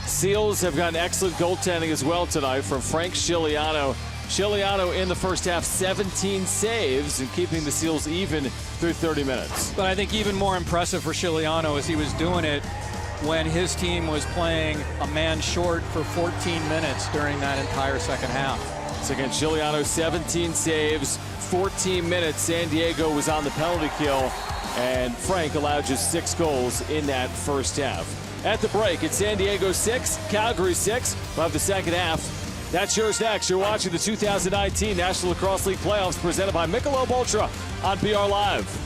Seals have gotten excellent goaltending as well tonight from Frank Scigliano. Scigliano in the first half, 17 saves and keeping the Seals even through 30 minutes. But I think even more impressive for Scigliano is he was doing it when his team was playing a man short for 14 minutes during that entire second half. So again, Scigliano, 17 saves, 14 minutes. San Diego was on the penalty kill, and Frank allowed just 6 goals in that first half. At the break, it's San Diego 6, Calgary 6. We'll have the second half. That's yours next. You're watching the 2019 National Lacrosse League Playoffs presented by Michelob Ultra on BR Live.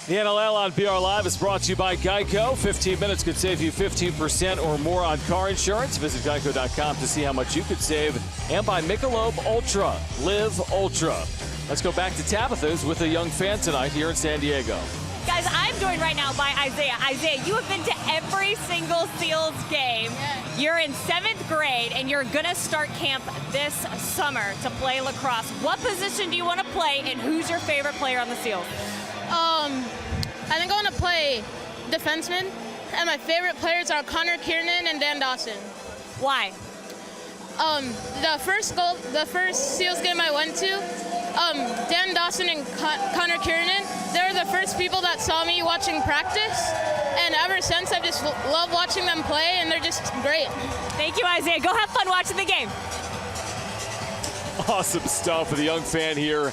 The NLL on BR Live is brought to you by Geico. 15 minutes could save you 15% or more on car insurance. Visit geico.com to see how much you could save. And by Michelob Ultra. Live Ultra. Let's go back to Tabitha's with a young fan tonight here in San Diego. Guys, I'm joined right now by Isaiah. Isaiah, you have been to every single Seals game. Yes. You're in 7th grade, and you're going to start camp this summer to play lacrosse. What position do you want to play, and who's your favorite player on the Seals? I think I want to play defenseman, and my favorite players are Connor Kiernan and Dan Dawson. Why? The first Seals game I went to, Dan Dawson and Connor Kiernan, they were the first people that saw me watching practice, and ever since I've just loved watching them play, and they're just great. Thank you, Isaiah. Go have fun watching the game. Awesome stuff with a young fan here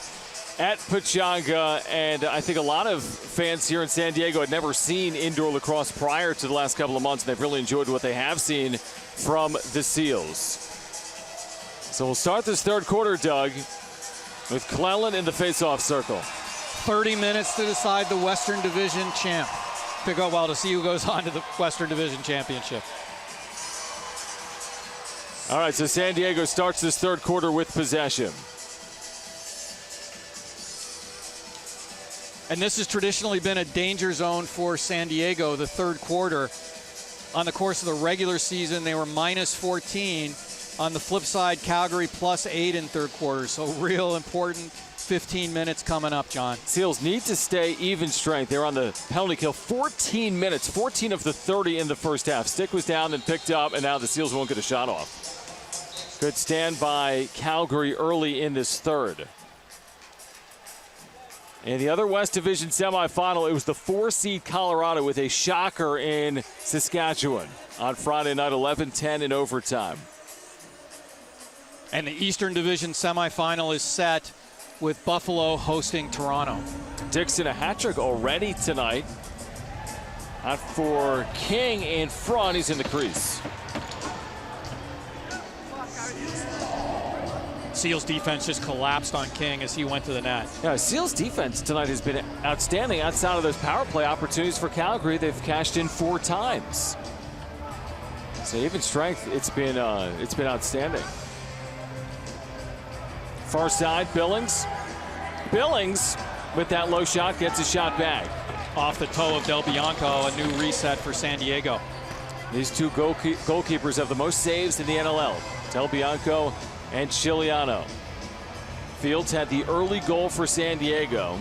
at Pechanga, and I think a lot of fans here in San Diego had never seen indoor lacrosse prior to the last couple of months, and they've really enjoyed what they have seen from the Seals. So we'll start this third quarter, Doug, with Cleland in the face-off circle. 30 minutes to decide the Western Division champ. Pick up well to see who goes on to the Western Division championship. All right, so San Diego starts this third quarter with possession. And this has traditionally been a danger zone for San Diego, the third quarter. On the course of the regular season, they were minus 14. On the flip side, Calgary plus 8 in third quarter. So real important 15 minutes coming up, John. Seals need to stay even strength. They're on the penalty kill 14 minutes, 14 of the 30 in the first half. Stick was down and picked up, and now the Seals won't get a shot off. Good stand by Calgary early in this third. In the other West Division semifinal, it was the 4-seed Colorado with a shocker in Saskatchewan on Friday night, 11-10 in overtime. And the Eastern Division semifinal is set with Buffalo hosting Toronto. Dickson a hat trick already tonight. Out for King in front. He's in the crease. Seals defense just collapsed on King as he went to the net. Yeah, Seals defense tonight has been outstanding. Outside of those power play opportunities for Calgary, they've cashed in 4 times. So even strength, it's been outstanding. Far side, Billings. Billings, with that low shot, gets a shot back. Off the toe of Bianco, a new reset for San Diego. These two goalkeepers have the most saves in the NLL. Bianco and Scigliano. Fields had the early goal for San Diego.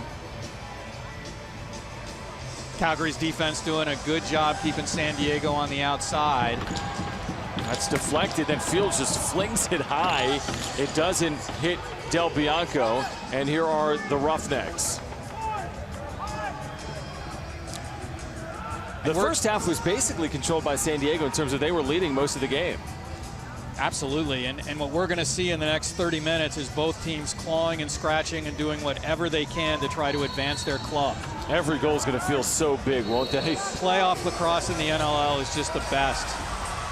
Calgary's defense doing a good job keeping San Diego on the outside. That's deflected, then Fields just flings it high. It doesn't hit Bianco, and here are the Roughnecks. The first half was basically controlled by San Diego in terms of they were leading most of the game. Absolutely, and what we're going to see in the next 30 minutes is both teams clawing and scratching and doing whatever they can to try to advance their club. Every goal is going to feel so big, won't they? Playoff lacrosse in the NLL is just the best.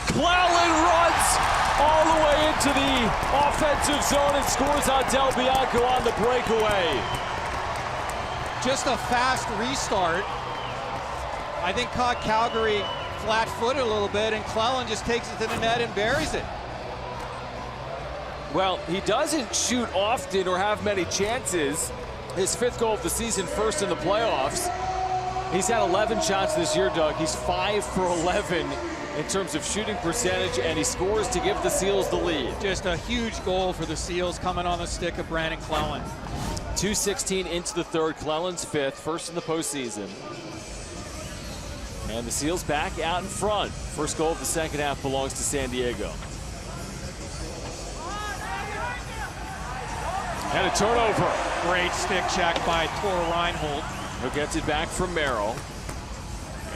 Cleland runs all the way into the offensive zone and scores on Del Bianco on the breakaway. Just a fast restart. I think caught Calgary flat-footed a little bit, and Cleland just takes it to the net and buries it. Well, he doesn't shoot often or have many chances. His 5th goal of the season, first in the playoffs. He's had 11 shots this year, Doug. He's 5 for 11 in terms of shooting percentage, and he scores to give the Seals the lead. Just a huge goal for the Seals coming on the stick of Brandon Cleland. 2:16 into the 3rd, Cleland's 5th, first in the postseason. And the Seals back out in front. First goal of the second half belongs to San Diego. And a turnover. Great stick check by Tor Reinhold. Who gets it back from Merrill.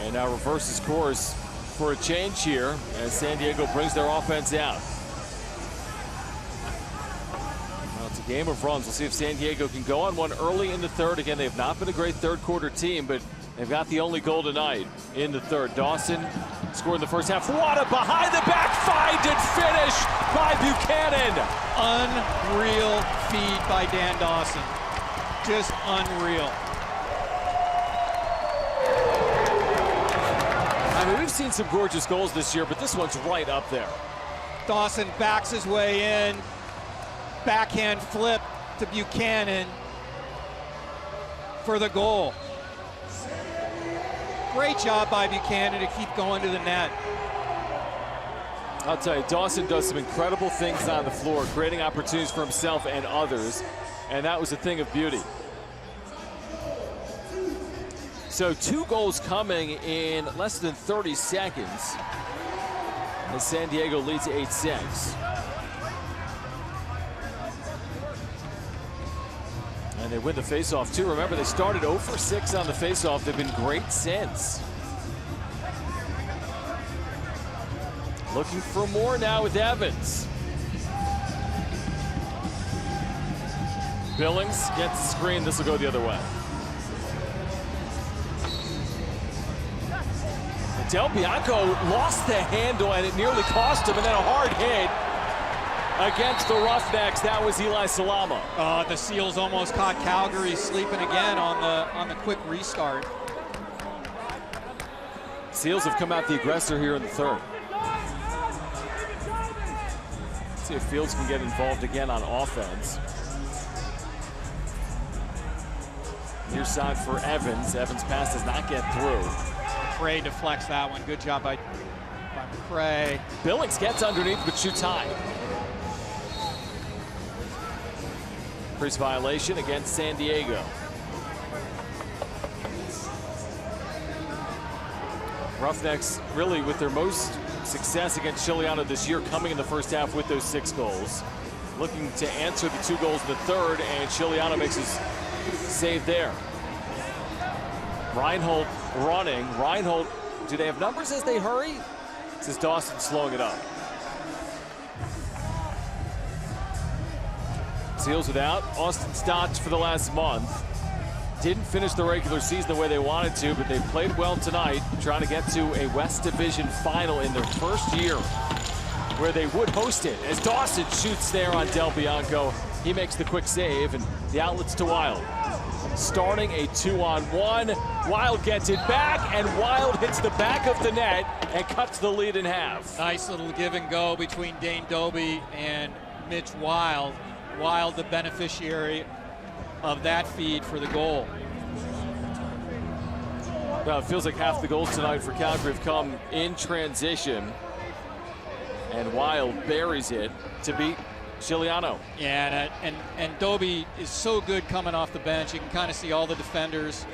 And now reverses course for a change here as San Diego brings their offense out. Well, it's a game of runs. We'll see if San Diego can go on one early in the 3rd. Again, they've not been a great 3rd quarter team, but they've got the only goal tonight in the 3rd. Dawson scored in the first half. What a behind the back find and finish by Buchanan. Unreal feed by Dan Dawson. Just unreal. I mean, we've seen some gorgeous goals this year, but this one's right up there. Dawson backs his way in. Backhand flip to Buchanan for the goal. Great job by Buchanan to keep going to the net. I'll tell you, Dawson does some incredible things on the floor, creating opportunities for himself and others, and that was a thing of beauty. So 2 goals coming in less than 30 seconds as San Diego leads 8-6. And they win the faceoff too. Remember, they started 0 for 6 on the faceoff. They've been great since. Looking for more now with Evans. Billings gets the screen. This will go the other way. Del Bianco lost the handle and it nearly cost him, and then a hard hit against the Roughnecks. That was Eli Salama. The Seals almost caught Calgary sleeping again on the quick restart. Seals have come out the aggressor here in the 3rd. Let's see if Fields can get involved again on offense. Near side for Evans. Evans' pass does not get through. McRae deflects that one. Good job by McRae. Billings gets underneath but shoots high. Crease violation against San Diego. Roughnecks really with their most success against Chiliano this year, coming in the first half with those 6 goals. Looking to answer the 2 goals in the 3rd, and Chiliano makes his save there. Reinhold running. Reinhold, do they have numbers as they hurry? This is Dawson slowing it up. Seals without Austin Stotch for the last month. Didn't finish the regular season the way they wanted to, but they played well tonight, trying to get to a West Division final in their first year, where they would host it. As Dawson shoots there on Del Bianco, he makes the quick save, and the outlets to Wild. Starting a 2-on-1. Wild gets it back, and Wild hits the back of the net and cuts the lead in half. Nice little give and go between Dane Dobbie and Mitch Wild. Wild, the beneficiary of that feed for the goal. Well, it feels like half the goals tonight for Calgary have come in transition, and Wild buries it to beat Chiliano. Yeah, and Dobbie is so good coming off the bench. You can kind of see all the defenders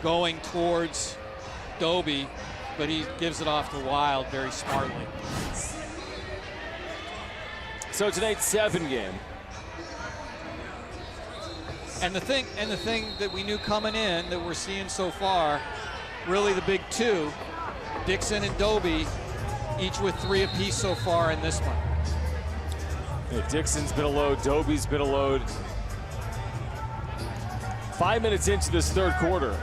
going towards Dobbie, but he gives it off to Wild very smartly. So it's an 8-7 game. And the thing that we knew coming in that we're seeing so far, really the big 2, Dickson and Dobbie, each with 3 apiece so far in this one. Yeah, Dickson's been a load, Dobbie's been a load. 5 minutes into this 3rd quarter,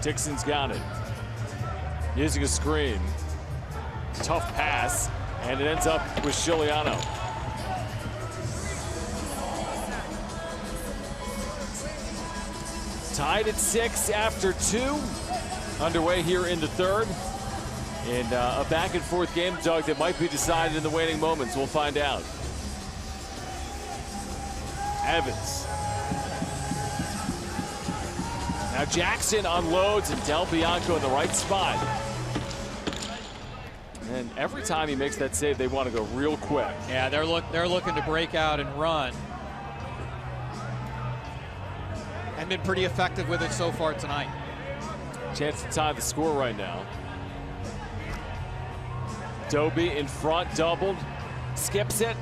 Dickson's got it. Using a screen. Tough pass, and it ends up with Chiliano. Tied at 6 after 2. Underway here in the third. And a back and forth game, Doug, that might be decided in the waning moments. We'll find out. Evans. Now Jackson unloads, and Del Bianco in the right spot. And every time he makes that save, they want to go real quick. Yeah, they're looking to break out and run. And been pretty effective with it so far tonight. Chance to tie the score right now. Dobbie in front, doubled, skips it.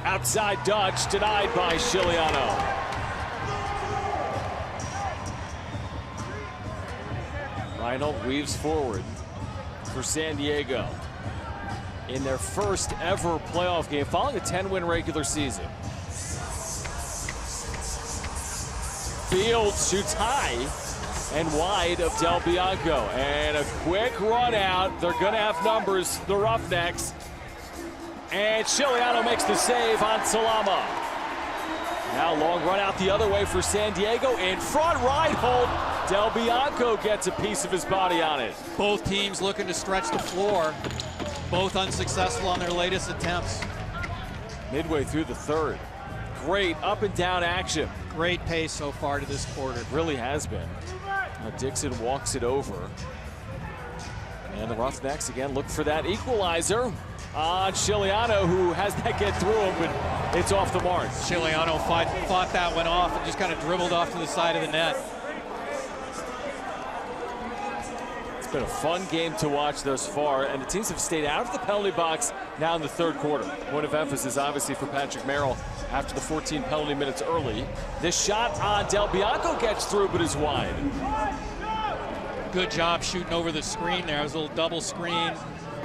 Outside Dutch, denied by Chiliano. Reinhold weaves forward for San Diego in their first ever playoff game following a 10-win regular season. Fields shoots high and wide of Del Bianco, and a quick run out. They're going to have numbers, the Roughnecks, and Chiliano makes the save on Salama. Now long run out the other way for San Diego. In front, Reinhold. Del Bianco gets a piece of his body on it. Both teams looking to stretch the floor. Both unsuccessful on their latest attempts. Midway through the third. Great up and down action. Great pace so far to this quarter. It really has been. Now Dickson walks it over. And the Roughnecks again look for that equalizer on Chiliano, who has that get through him, but it's off the mark. Chiliano fought that one off and just kind of dribbled off to the side of the net. It's been a fun game to watch thus far, and the teams have stayed out of the penalty box now in the third quarter. Point of emphasis, obviously, for Patrick Merrill after the 14 penalty minutes early. This shot on Del Bianco gets through, but is wide. Good job shooting over the screen there. It was a little double screen.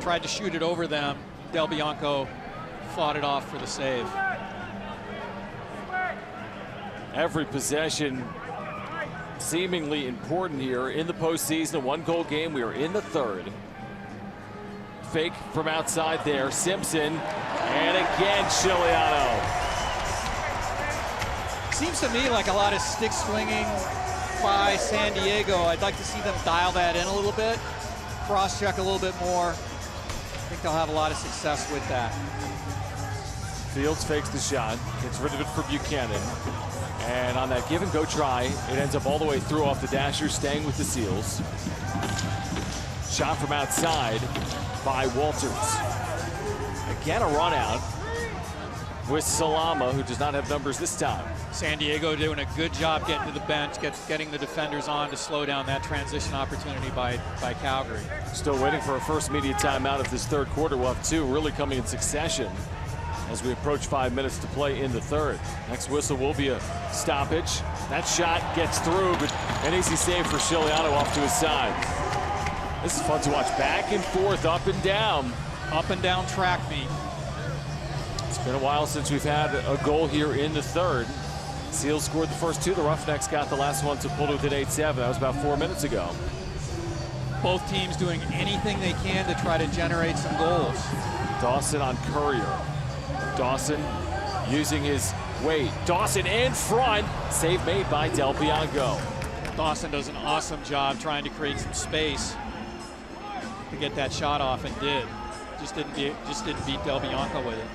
Tried to shoot it over them. Del Bianco fought it off for the save. Every possession seemingly important here in the postseason. A one-goal game. We are in the third. Fake from outside there. Simpson. And again, Chiliano. Seems to me like a lot of stick swinging by San Diego. I'd like to see them dial that in a little bit. Cross-check a little bit more. I think they'll have a lot of success with that. Fields fakes the shot. Gets rid of it for Buchanan. And on that give and go try, it ends up all the way through off the dasher, staying with the Seals. Shot from outside by Walters. Again, a run out with Salama, who does not have numbers this time. San Diego doing a good job getting to the bench, getting the defenders on to slow down that transition opportunity by Calgary. Still waiting for a first media timeout of this third quarter. We'll have two really coming in succession as we approach 5 minutes to play in the third. Next whistle will be a stoppage. That shot gets through, but an easy save for Chiliano off to his side. This is fun to watch. Back and forth, up and down. Up and down track meet. It's been a while since we've had a goal here in the third. Seals scored the first two. The Roughnecks got the last one to pull it within 8-7. That was about 4 minutes ago. Both teams doing anything they can to try to generate some goals. Dawson on Courier. Dawson using his weight. Dawson in front. Save made by Del Bianco. Dawson does an awesome job trying to create some space to get that shot off, and did. Just didn't beat Del Bianco with it.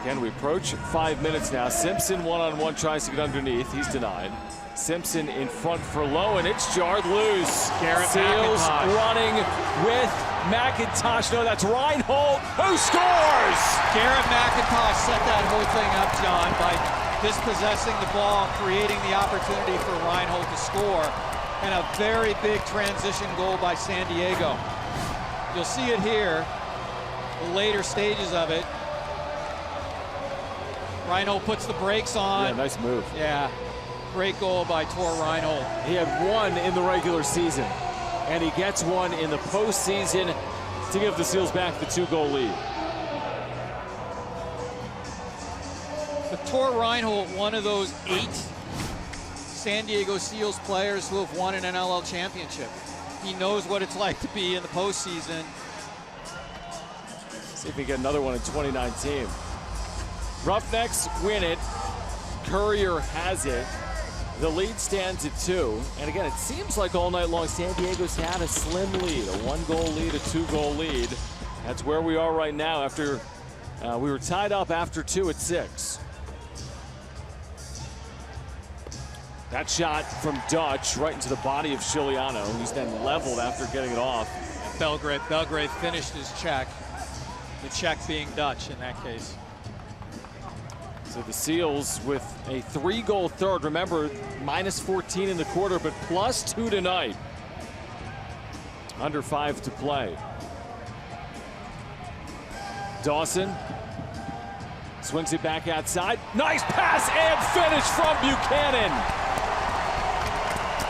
Again, we approach 5 minutes now. Simpson one-on-one tries to get underneath. He's denied. Simpson in front for Lowe, and it's jarred loose. Seals running with McIntosh. No, that's Reinhold who scores! Garrett McIntosh set that whole thing up, John, by dispossessing the ball, creating the opportunity for Reinhold to score, and a very big transition goal by San Diego. You'll see it here, the later stages of it. Reinhold puts the brakes on. Yeah, nice move. Yeah, great goal by Tor Reinhold. He had one in the regular season, and he gets one in the postseason to give the Seals back the 2-goal lead. But Tor Reinhold, one of those 8 San Diego Seals players who have won an NLL championship. He knows what it's like to be in the postseason. See if we get another one in 2019. Roughnecks win it. Courier has it. The lead stands at 2. And again, it seems like all night long San Diego's had a slim lead, a 1-goal lead, a 2-goal lead. That's where we are right now after we were tied up after 2 at 6. That shot from Dutch right into the body of Chiliano, who's then leveled after getting it off. And Belgrade finished his check. The check being Dutch in that case. So the Seals with a 3-goal third. Remember, minus 14 in the quarter, but plus 2 tonight. Under 5 to play. Dawson swings it back outside. Nice pass and finish from Buchanan.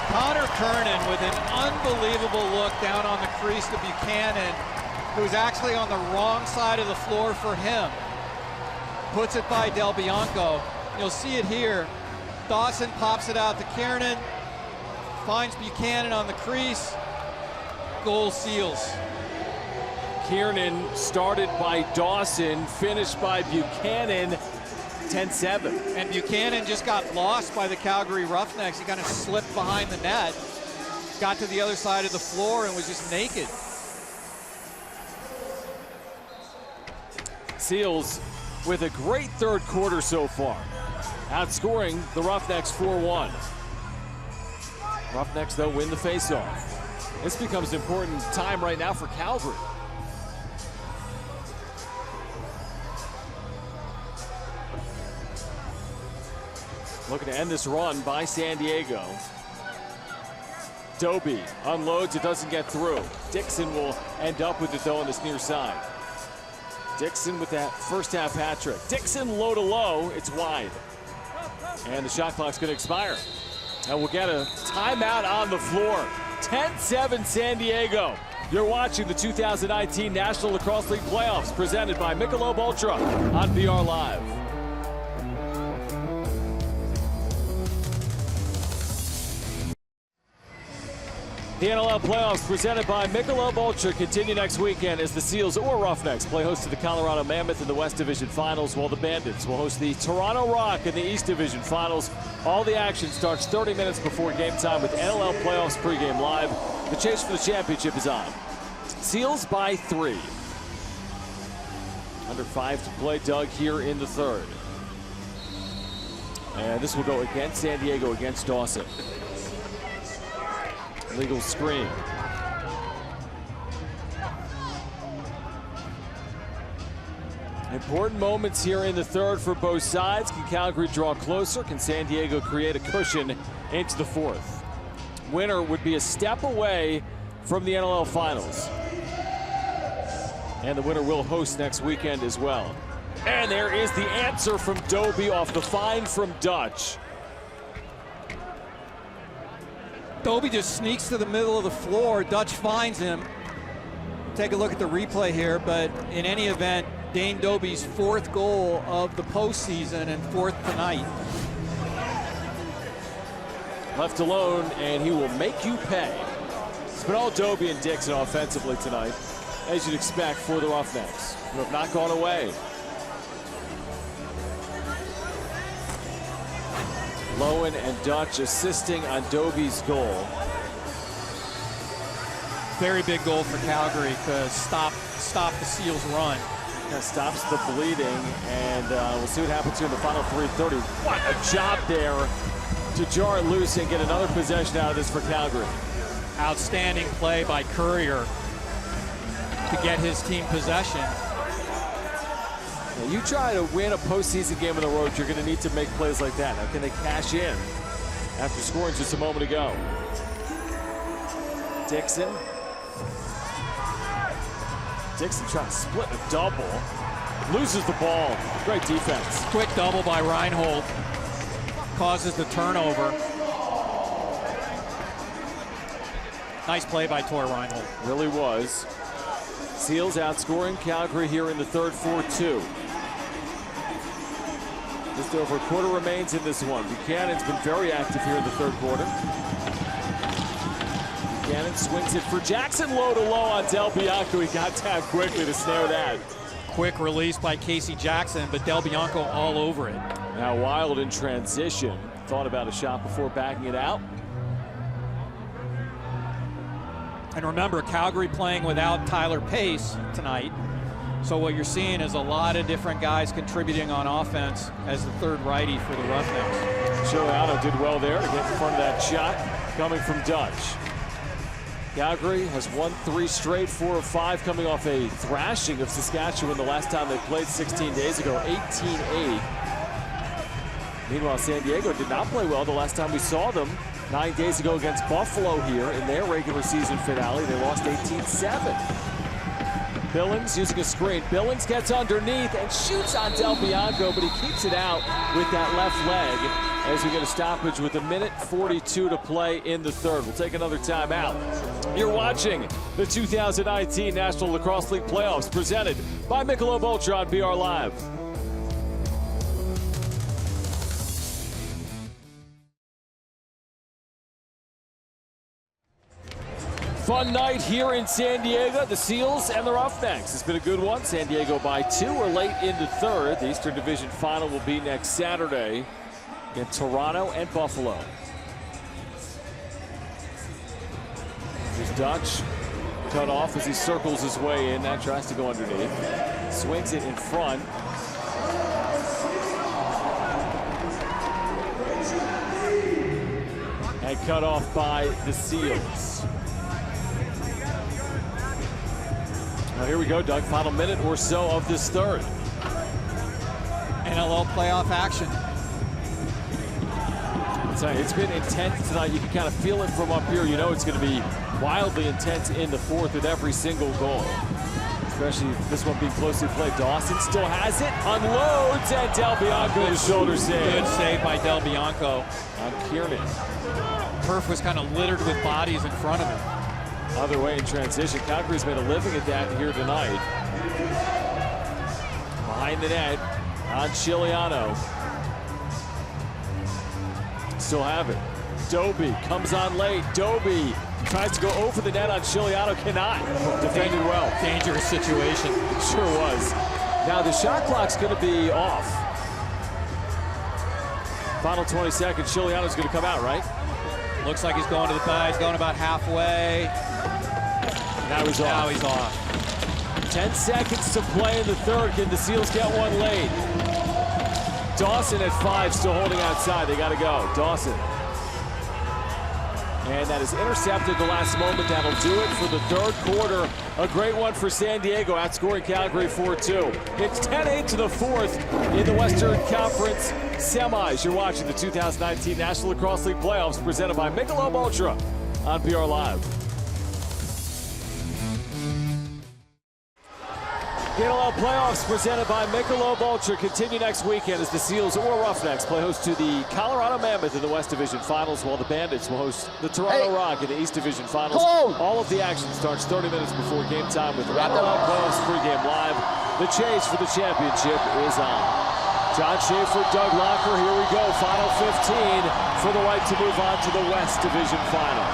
Connor Kernan with an unbelievable look down on the crease to Buchanan, who's actually on the wrong side of the floor for him. Puts it by Del Bianco. You'll see it here. Dawson pops it out to Kernan, finds Buchanan on the crease. Goal Seals. Kiernan started by Dawson, finished by Buchanan, 10-7. And Buchanan just got lost by the Calgary Roughnecks. He kind of slipped behind the net, got to the other side of the floor and was just naked. Seals with a great third quarter so far, outscoring the Roughnecks 4-1. Roughnecks, though, win the faceoff. This becomes an important time right now for Calgary. Looking to end this run by San Diego. Dobbie unloads, it doesn't get through. Dickson will end up with it though on this near side. Dickson with that first half hat trick. Dickson low to low, it's wide. And the shot clock's gonna expire. And we'll get a timeout on the floor. 10-7 San Diego. You're watching the 2019 National Lacrosse League Playoffs presented by Michelob Ultra on VR Live. The NLL playoffs presented by Michelob Ultra continue next weekend as the Seals or Roughnecks play host to the Colorado Mammoth in the West Division Finals, while the Bandits will host the Toronto Rock in the East Division Finals. All the action starts 30 minutes before game time with NLL Playoffs pregame live. The chase for the championship is on. Seals by 3. Under 5 to play, Doug, here in the third. And this will go against San Diego, against Dawson. Legal screen. Important moments here in the third for both sides. Can Calgary draw closer? Can San Diego create a cushion into the fourth? Winner would be a step away from the NLL Finals. And the winner will host next weekend as well. And there is the answer from Dobbie off the find from Dutch. Dobbie just sneaks to the middle of the floor. Dutch finds him. Take a look at the replay here, but in any event, Dane Dobbie's 4th goal of the postseason and 4th tonight. Left alone, and he will make you pay. It's been all Dobbie and Dickson offensively tonight, as you'd expect for the Roughnecks, who have not gone away. Lowen and Dutch assisting on Dobbie's goal. Very big goal for Calgary to stop the Seals' run. That stops the bleeding, and we'll see what happens here in the final 3:30. What a job there to jar it loose and get another possession out of this for Calgary. Outstanding play by Courier to get his team possession. You try to win a postseason game on the road, you're going to need to make plays like that. Now, can they cash in after scoring just a moment ago? Dickson. Dickson trying to split a double. Loses the ball. Great defense. Quick double by Reinhold. Causes the turnover. Nice play by Tor Reinhold. Really was. Seals outscoring Calgary here in the third 4-2. Just over a quarter remains in this one. Buchanan's been very active here in the third quarter. Buchanan swings it for Jackson, low to low on Del Bianco. He got down quickly to snare that. Quick release by Casey Jackson, but Del Bianco all over it. Now Wild in transition. Thought about a shot before backing it out. And remember, Calgary playing without Tyler Pace tonight. So what you're seeing is a lot of different guys contributing on offense as the third righty for the Roughnecks. Chiliano did well there to get in front of that shot coming from Dutch. Calgary has won 3 straight, 4 of 5 coming off a thrashing of Saskatchewan the last time they played 16 days ago, 18-8. Meanwhile, San Diego did not play well the last time we saw them 9 days ago against Buffalo here in their regular season finale. They lost 18-7. Billings using a screen. Billings gets underneath and shoots on Del Bianco, but he keeps it out with that left leg as we get a stoppage with 1:42 to play in the third. We'll take another timeout. You're watching the 2019 National Lacrosse League Playoffs presented by Michelob Ultra on BR Live. Fun night here in San Diego. The Seals and the Roughnecks. It's been a good one. San Diego by 2. We're late in the third. The Eastern Division final will be next Saturday in Toronto and Buffalo. Here's Dutch. Cut off as he circles his way in. That tries to go underneath. Swings it in front. And cut off by the Seals. Now here we go, Doug. Final minute or so of this third. NLL playoff action. It's been intense tonight. You can kind of feel it from up here. You know it's going to be wildly intense in the fourth with every single goal. Especially this one being closely played. Dawson still has it. Unloads, and Del Bianco with shoulder save. Good save by Del Bianco. On Kiernan. Turf was kind of littered with bodies in front of him. Other way in transition. Calgary's made a living at that here tonight. Behind the net on Chiliano. Still have it. Dobbie comes on late. Dobbie tries to go over the net on Chiliano. Cannot. Defended well. Dangerous situation. Sure was. Now the shot clock's going to be off. Final 20 seconds. Chiliano's going to come out, right? Looks like he's going to the side. He's going about halfway. Now he's off. Now he's off. 10 seconds to play in the third. Can the Seals get one late? Dawson at 5, still holding outside. They got to go. Dawson. And that is intercepted the last moment. That'll do it for the third quarter. A great one for San Diego, outscoring Calgary 4-2. It's 10-8 to the fourth in the Western Conference semis. You're watching the 2019 National Lacrosse League Playoffs presented by Michelob Ultra on BR Live. The NLL playoffs presented by Michelob Ultra continue next weekend as the Seals or Roughnecks play host to the Colorado Mammoth in the West Division Finals, while the Bandits will host the Toronto Rock in the East Division Finals. All of the action starts 30 minutes before game time with NLL Playoffs pregame live. The chase for the championship is on. John Schaefer, Doug Locker, here we go. Final 15 for the right to move on to the West Division Final.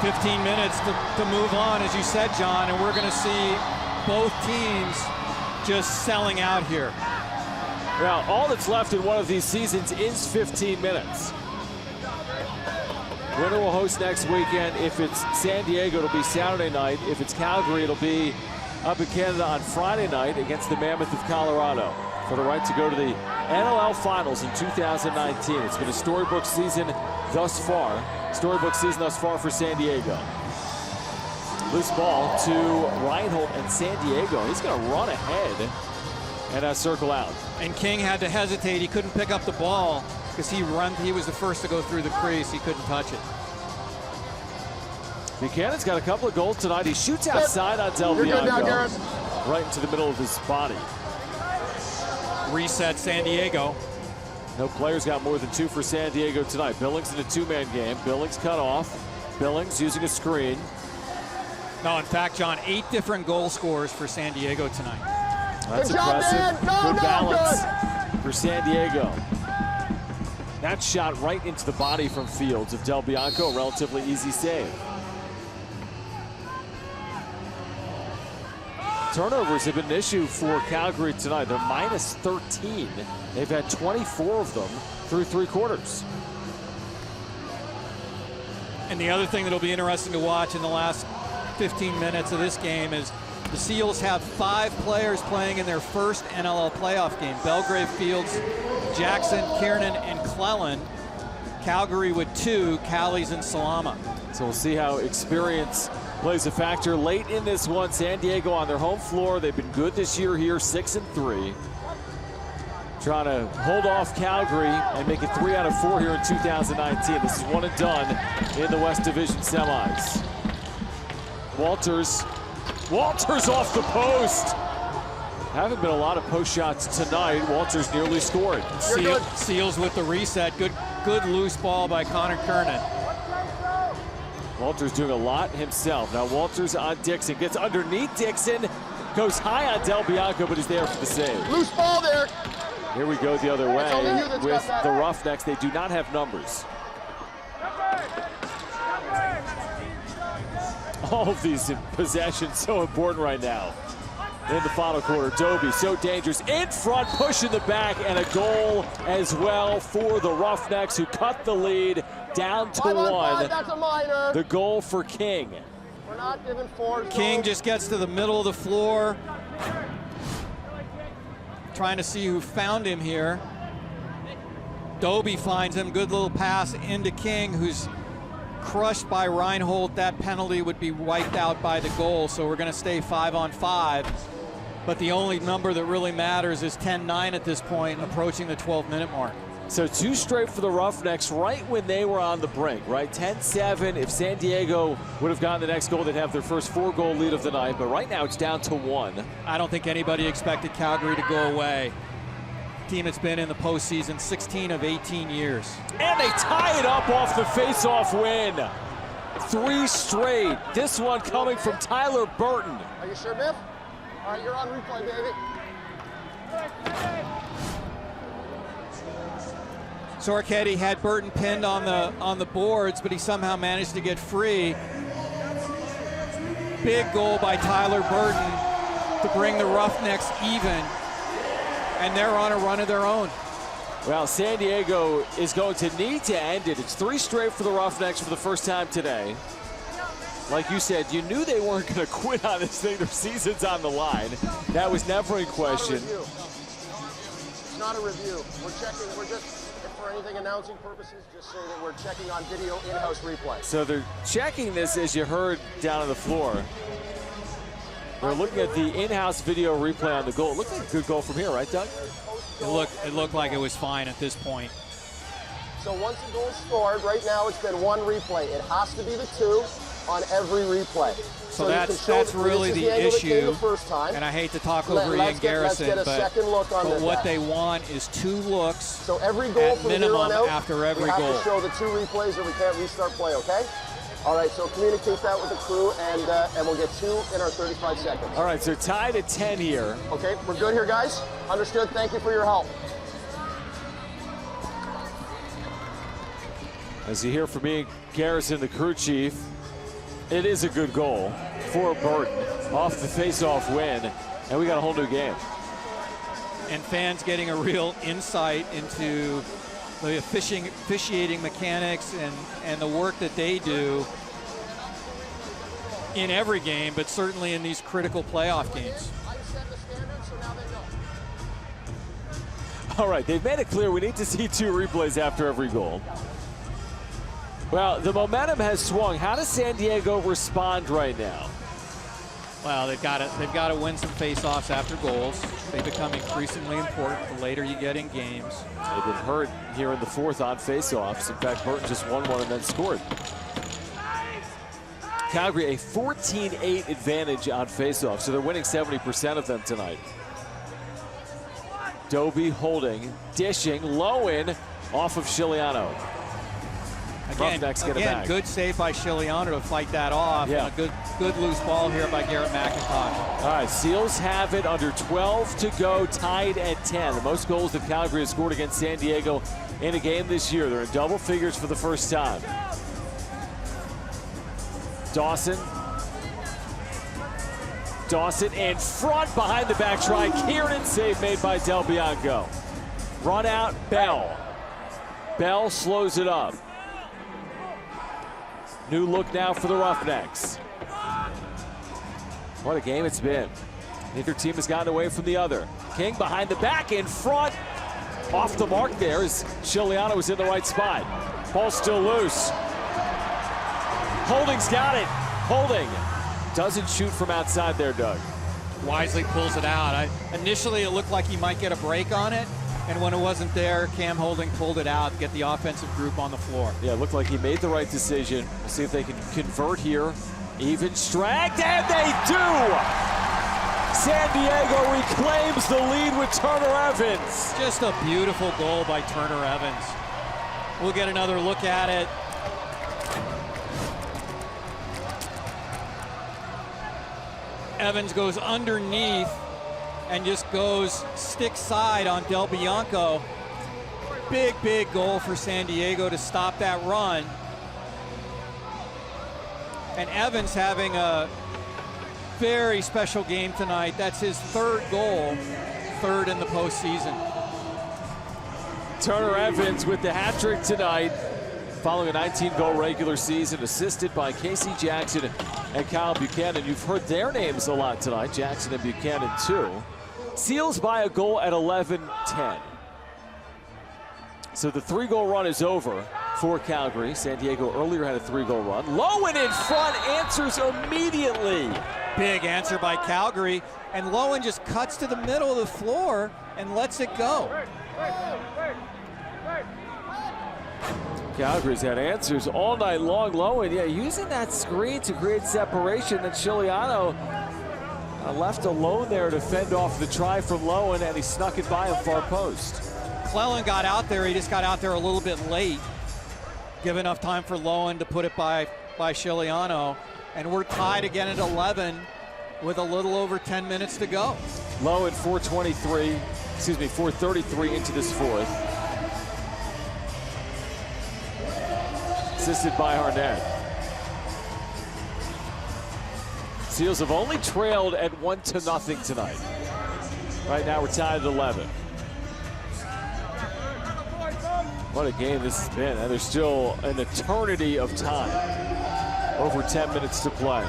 15 minutes to move on, as you said, John, and we're going to see both teams just selling out here. Now, all that's left in one of these seasons is 15 minutes. Winner will host next weekend. If it's San Diego, it'll be Saturday night. If it's Calgary, it'll be up in Canada on Friday night against the Mammoth of Colorado for the right to go to the NLL Finals in 2019. It's been a storybook season thus far. Storybook season thus far for San Diego. Loose ball to Reinhold and San Diego. He's going to run ahead and circle out. And King had to hesitate. He couldn't pick up the ball because he was the first to go through the crease. He couldn't touch it. Buchanan's got a couple of goals tonight. He shoots outside on Del Bianco. Right into the middle of his body. Reset San Diego. No players got more than 2 for San Diego tonight. Billings in a 2-man game. Billings cut off. Billings using a screen. No, in fact, John, 8 different goal scorers for San Diego tonight. That's Good job, impressive. man. No, Good balance good. for San Diego. That shot right into the body from Fields of Del Bianco, a relatively easy save. Turnovers have been an issue for Calgary tonight. They're minus 13. They've had 24 of them through 3 quarters. And the other thing that'll be interesting to watch in the last 15 minutes of this game is the Seals have 5 players playing in their first NLL playoff game. Belgrave, Fields, Jackson, Kiernan, and Cleland. Calgary with 2, Callies and Salama. So we'll see how experience plays a factor late in this one. San Diego on their home floor. They've been good this year here, 6-3. Trying to hold off Calgary and make it 3 out of 4 here in 2019. This is one and done in the West Division semis. Walters off the post. Haven't been a lot of post shots tonight. Walters nearly scored. Seals with the reset. Good loose ball by Connor Kernan. Walters doing a lot himself. Now Walters on Dickson. Gets underneath Dickson. Goes high on Del Bianco, but is there for the save. Loose ball there. Here we go the other way with the Roughnecks. They do not have numbers. All of these possessions so important right now. In the final quarter, Dobbie so dangerous. In front, push in the back, and a goal as well for the Roughnecks, who cut the lead down to 1. That's a minor. The goal for King. We're not giving 4. King just gets to the middle of the floor. Trying to see who found him here. Dobbie finds him. Good little pass into King, who's crushed by Reinhold. That penalty would be wiped out by the goal, so we're going to stay 5-on-5. But the only number that really matters is 10-9 at this point, approaching the 12-minute mark. So 2 straight for the Roughnecks right when they were on the brink, right? 10-7. If San Diego would have gotten the next goal, they'd have their first 4-goal lead of the night. But right now it's down to 1. I don't think anybody expected Calgary to go away. Team that's been in the postseason 16 of 18 years. And they tie it up off the face-off win. 3 straight. This one coming from Tyler Burton. Are you sure, Biff? All right, you're on replay, baby. Sorchetti had Burton pinned on the boards, but he somehow managed to get free. Big goal by Tyler Burton to bring the Roughnecks even, and they're on a run of their own. Well, San Diego is going to need to end it. It's 3 straight for the Roughnecks for the first time today. Like you said, you knew they weren't going to quit on this thing. Their season's on the line. That was never in question. It's not a review. We're checking. We're just, for anything announcing purposes, just so that we're checking on video in-house replay. So they're checking this, as you heard down on the floor. They're looking at the in-house video replay on the goal. It looked like a good goal from here, right, Doug? It looked like it was fine at this point. So once the goal is scored, right now it's been 1 replay. It has to be the 2 on every replay. So that's really the issue. And I hate to talk over Ian Garrison, but what they want is 2 looks so every goal at minimum after every goal. We have to show the 2 replays or we can't restart play, okay? All right, so communicate that with the crew, and we'll get 2 in our 35 seconds. All right, so tied at 10 here. Okay, we're good here, guys? Understood. Thank you for your help. As you hear from Ian Garrison, the crew chief, it is a good goal for Burton off the face-off win, and we got a whole new game. And fans getting a real insight into the officiating mechanics and the work that they do in every game, but certainly in these critical playoff games. All right, they've made it clear we need to see 2 replays after every goal. Well, the momentum has swung. How does San Diego respond right now? Well, they've got to win some face-offs after goals. They become increasingly important the later you get in games. They've been hurt here in the 4th on face-offs. In fact, Burton just won one and then scored. Calgary a 14-8 advantage on face-offs, so they're winning 70% of them tonight. Dobbie holding, dishing, low in, off of Chiliano. Roughnecks get it back. Good save by Chiliano to fight that off. Yeah. And a good loose ball here by Garrett McIntosh. All right, Seals have it under 12 to go, tied at 10. The most goals that Calgary has scored against San Diego in a game this year. They're in double figures for the first time. Dawson in front, behind the back try. Kiernan, save made by Del Bianco. Run out, Bell. Bell slows it up. New look now for the Roughnecks. What a game it's been. Neither team has gotten away from the other. King behind the back, in front. Off the mark there as Chiliano was in the right spot. Ball still loose. Holding's got it. Holding doesn't shoot from outside there, Doug. Wisely pulls it out. Initially, it looked like he might get a break on it. And when it wasn't there, Cam Holding pulled it out to get the offensive group on the floor. Yeah, it looked like he made the right decision. We'll see if they can convert here. Even strength, and they do! San Diego reclaims the lead with Turner Evans. Just a beautiful goal by Turner Evans. We'll get another look at it. Evans goes underneath and just goes stick side on Del Bianco. Big goal for San Diego to stop that run. And Evans having a very special game tonight. That's his third goal, third in the postseason. Turner Evans with the hat trick tonight, following a 19-goal regular season, assisted by Casey Jackson and Kyle Buchanan. You've heard their names a lot tonight, Jackson and Buchanan too. Seals by a goal at 11-10. So the 3-goal run is over for Calgary. San Diego earlier had a 3-goal run. Lowen in front, answers immediately. Big answer by Calgary, and Lowen just cuts to the middle of the floor and lets it go. Calgary's had answers all night long. Lowen, yeah, using that screen to create separation. Then Chiliano left alone there to fend off the try from Lowen, and he snuck it by him far post. Clellan got out there. He just got out there a little bit late. Give enough time for Lowen to put it by Chiliano. And we're tied again at 11 with a little over 10 minutes to go. Lowen 433 into this fourth. Assisted by Harnett. Seals have only trailed at 1-0 tonight. Right now we're tied at 11. What a game this has been, and there's still an eternity of time. Over 10 minutes to play.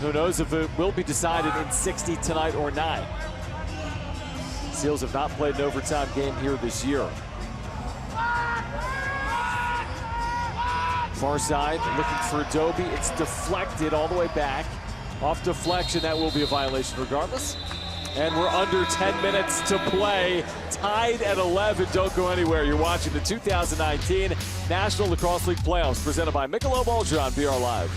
Who knows if it will be decided in 60 tonight or not. Seals have not played an overtime game here this year. Far side, looking for Dobbie. It's deflected all the way back. Off deflection, that will be a violation regardless. And we're under 10 minutes to play. Tied at 11. Don't go anywhere. You're watching the 2019 National Lacrosse League Playoffs presented by Michelob Ultra on BR Live.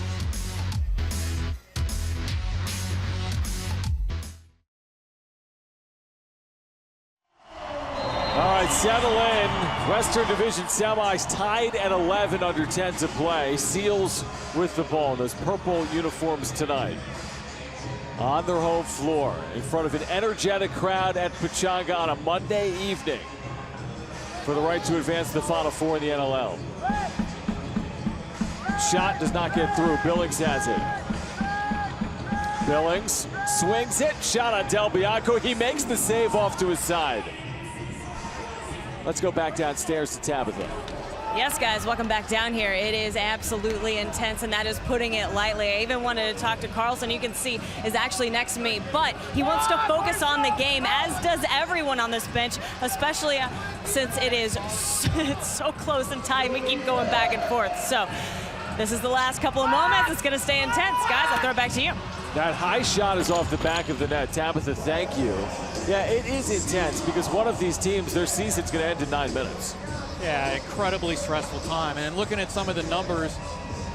All right, settle in. Western Division semis tied at 11, under 10 to play. Seals with the ball in those purple uniforms tonight. On their home floor, in front of an energetic crowd at Pechanga on a Monday evening for the right to advance to the Final Four in the NLL. Shot does not get through. Billings has it. Billings swings it. Shot on Del Bianco. He makes the save off to his side. Let's go back downstairs to Tabitha. Yes, guys, welcome back down here. It is absolutely intense, and that is putting it lightly. I even wanted to talk to Carlson, you can see, is actually next to me, but he wants to focus on the game, as does everyone on this bench, especially since it's so close and tight. We keep going back and forth. So this is the last couple of moments. It's going to stay intense. Guys, I'll throw it back to you. That high shot is off the back of the net. Tabitha, thank you. Yeah, it is intense because one of these teams, their season's going to end in 9 minutes. Yeah, incredibly stressful time. And looking at some of the numbers,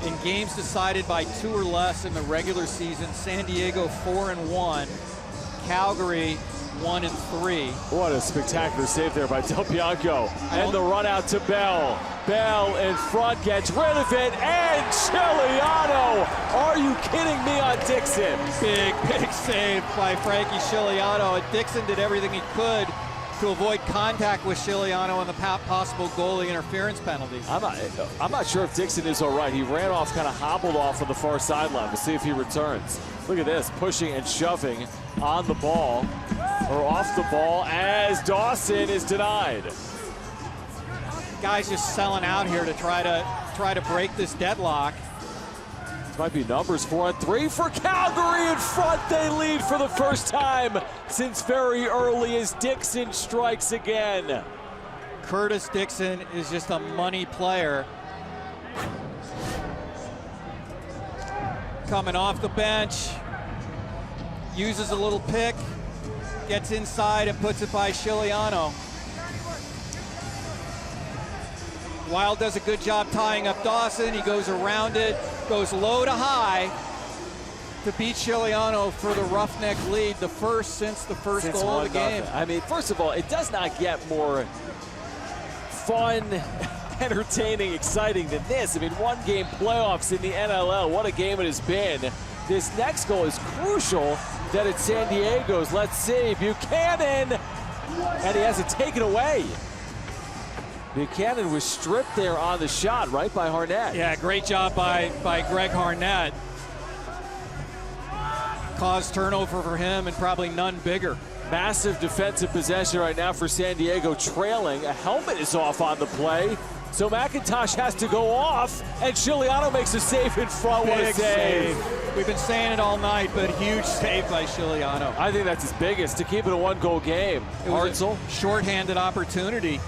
in games decided by 2 or less in the regular season, San Diego 4-1, Calgary 1-3. What a spectacular save there by Del Bianco. And the run out to Bell. Bell in front, gets rid of it, and Chiliano! Are you kidding me on Dickson? Big save by Frankie Chiliano. And Dickson did everything he could to avoid contact with Chiliano and the possible goalie interference penalties. I'm not sure if Dickson is all right. He ran off, kind of hobbled off on the far sideline. We'll see if he returns. Look at this, pushing and shoving on the ball, or off the ball, as Dawson is denied. Guys just selling out here to try to break this deadlock. This might be numbers 4-on-3 for Calgary. In front, they lead for the first time since very early as Dickson strikes again. Curtis Dickson is just a money player. Coming off the bench, uses a little pick, gets inside and puts it by Chiliano. Wild does a good job tying up Dawson. He goes around it, goes low to high to beat Chiliano for the Roughneck lead, the first since the first goal of the game. I mean, first of all, it does not get more fun, entertaining, exciting than this. I mean, one-game playoffs in the NLL. What a game it has been. This next goal is crucial that it's San Diego's. Let's see, Buchanan, and he has it taken away. Buchanan was stripped there on the shot, right by Harnett. Yeah, great job by Greg Harnett. Caused turnover for him and probably none bigger. Massive defensive possession right now for San Diego, trailing. A helmet is off on the play, so McIntosh has to go off, and Chiliano makes a save in front. What a save. We've been saying it all night, but huge save by Chiliano. I think that's his biggest, to keep it a one-goal game. It was a shorthanded opportunity.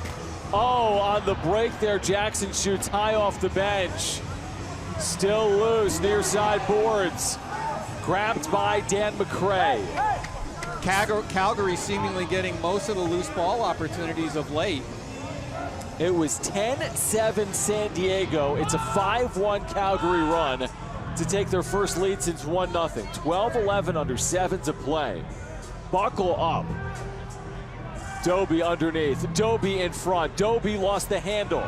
Oh, on the break there, Jackson shoots high off the bench. Still loose, near side boards. Grabbed by Dan McCray. Calgary seemingly getting most of the loose ball opportunities of late. It was 10-7 San Diego. It's a 5-1 Calgary run to take their first lead since 1-0. 12-11 under 7 to play. Buckle up. Dobbie underneath, Dobbie in front. Dobbie lost the handle.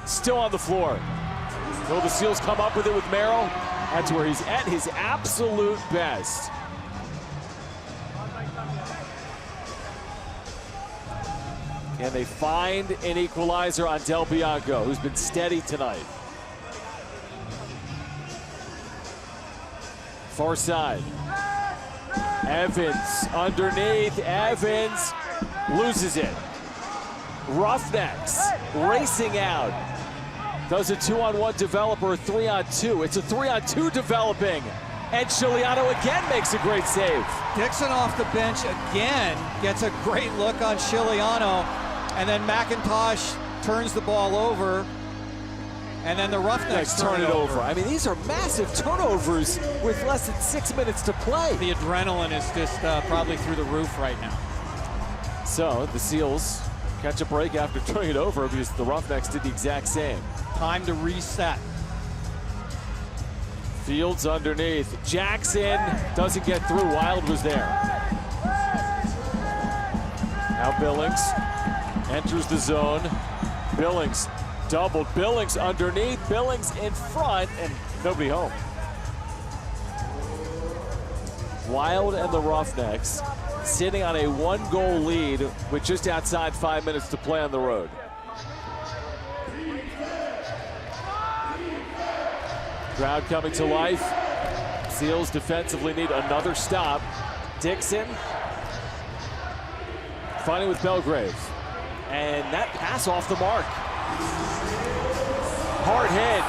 Still on the floor. Will the Seals come up with it with Merrill? That's where he's at his absolute best. Can they find an equalizer on Del Bianco, who's been steady tonight? Far side. Evans underneath. Evans loses it. Roughnecks racing out. Does a 2-on-1 develop or a 3-on-2? It's a 3-on-2 developing. And Chiliano again makes a great save. Dickson off the bench again gets a great look on Chiliano. And then McIntosh turns the ball over. And then the Roughnecks turn it over. I mean, these are massive turnovers with less than 6 minutes to play. The adrenaline is just probably through the roof right now. So the Seals catch a break after turning it over because the Roughnecks did the exact same. Time to reset. Fields underneath. Jackson doesn't get through. Wild was there. Now Billings enters the zone. Billings doubled. Billings underneath. Billings in front, and nobody home. Wild and the Roughnecks sitting on a one-goal lead with just outside 5 minutes to play on the road. Crowd coming to life. Seals defensively need another stop. Dickson fighting with Belgrave. And that pass off the mark. Hard hit.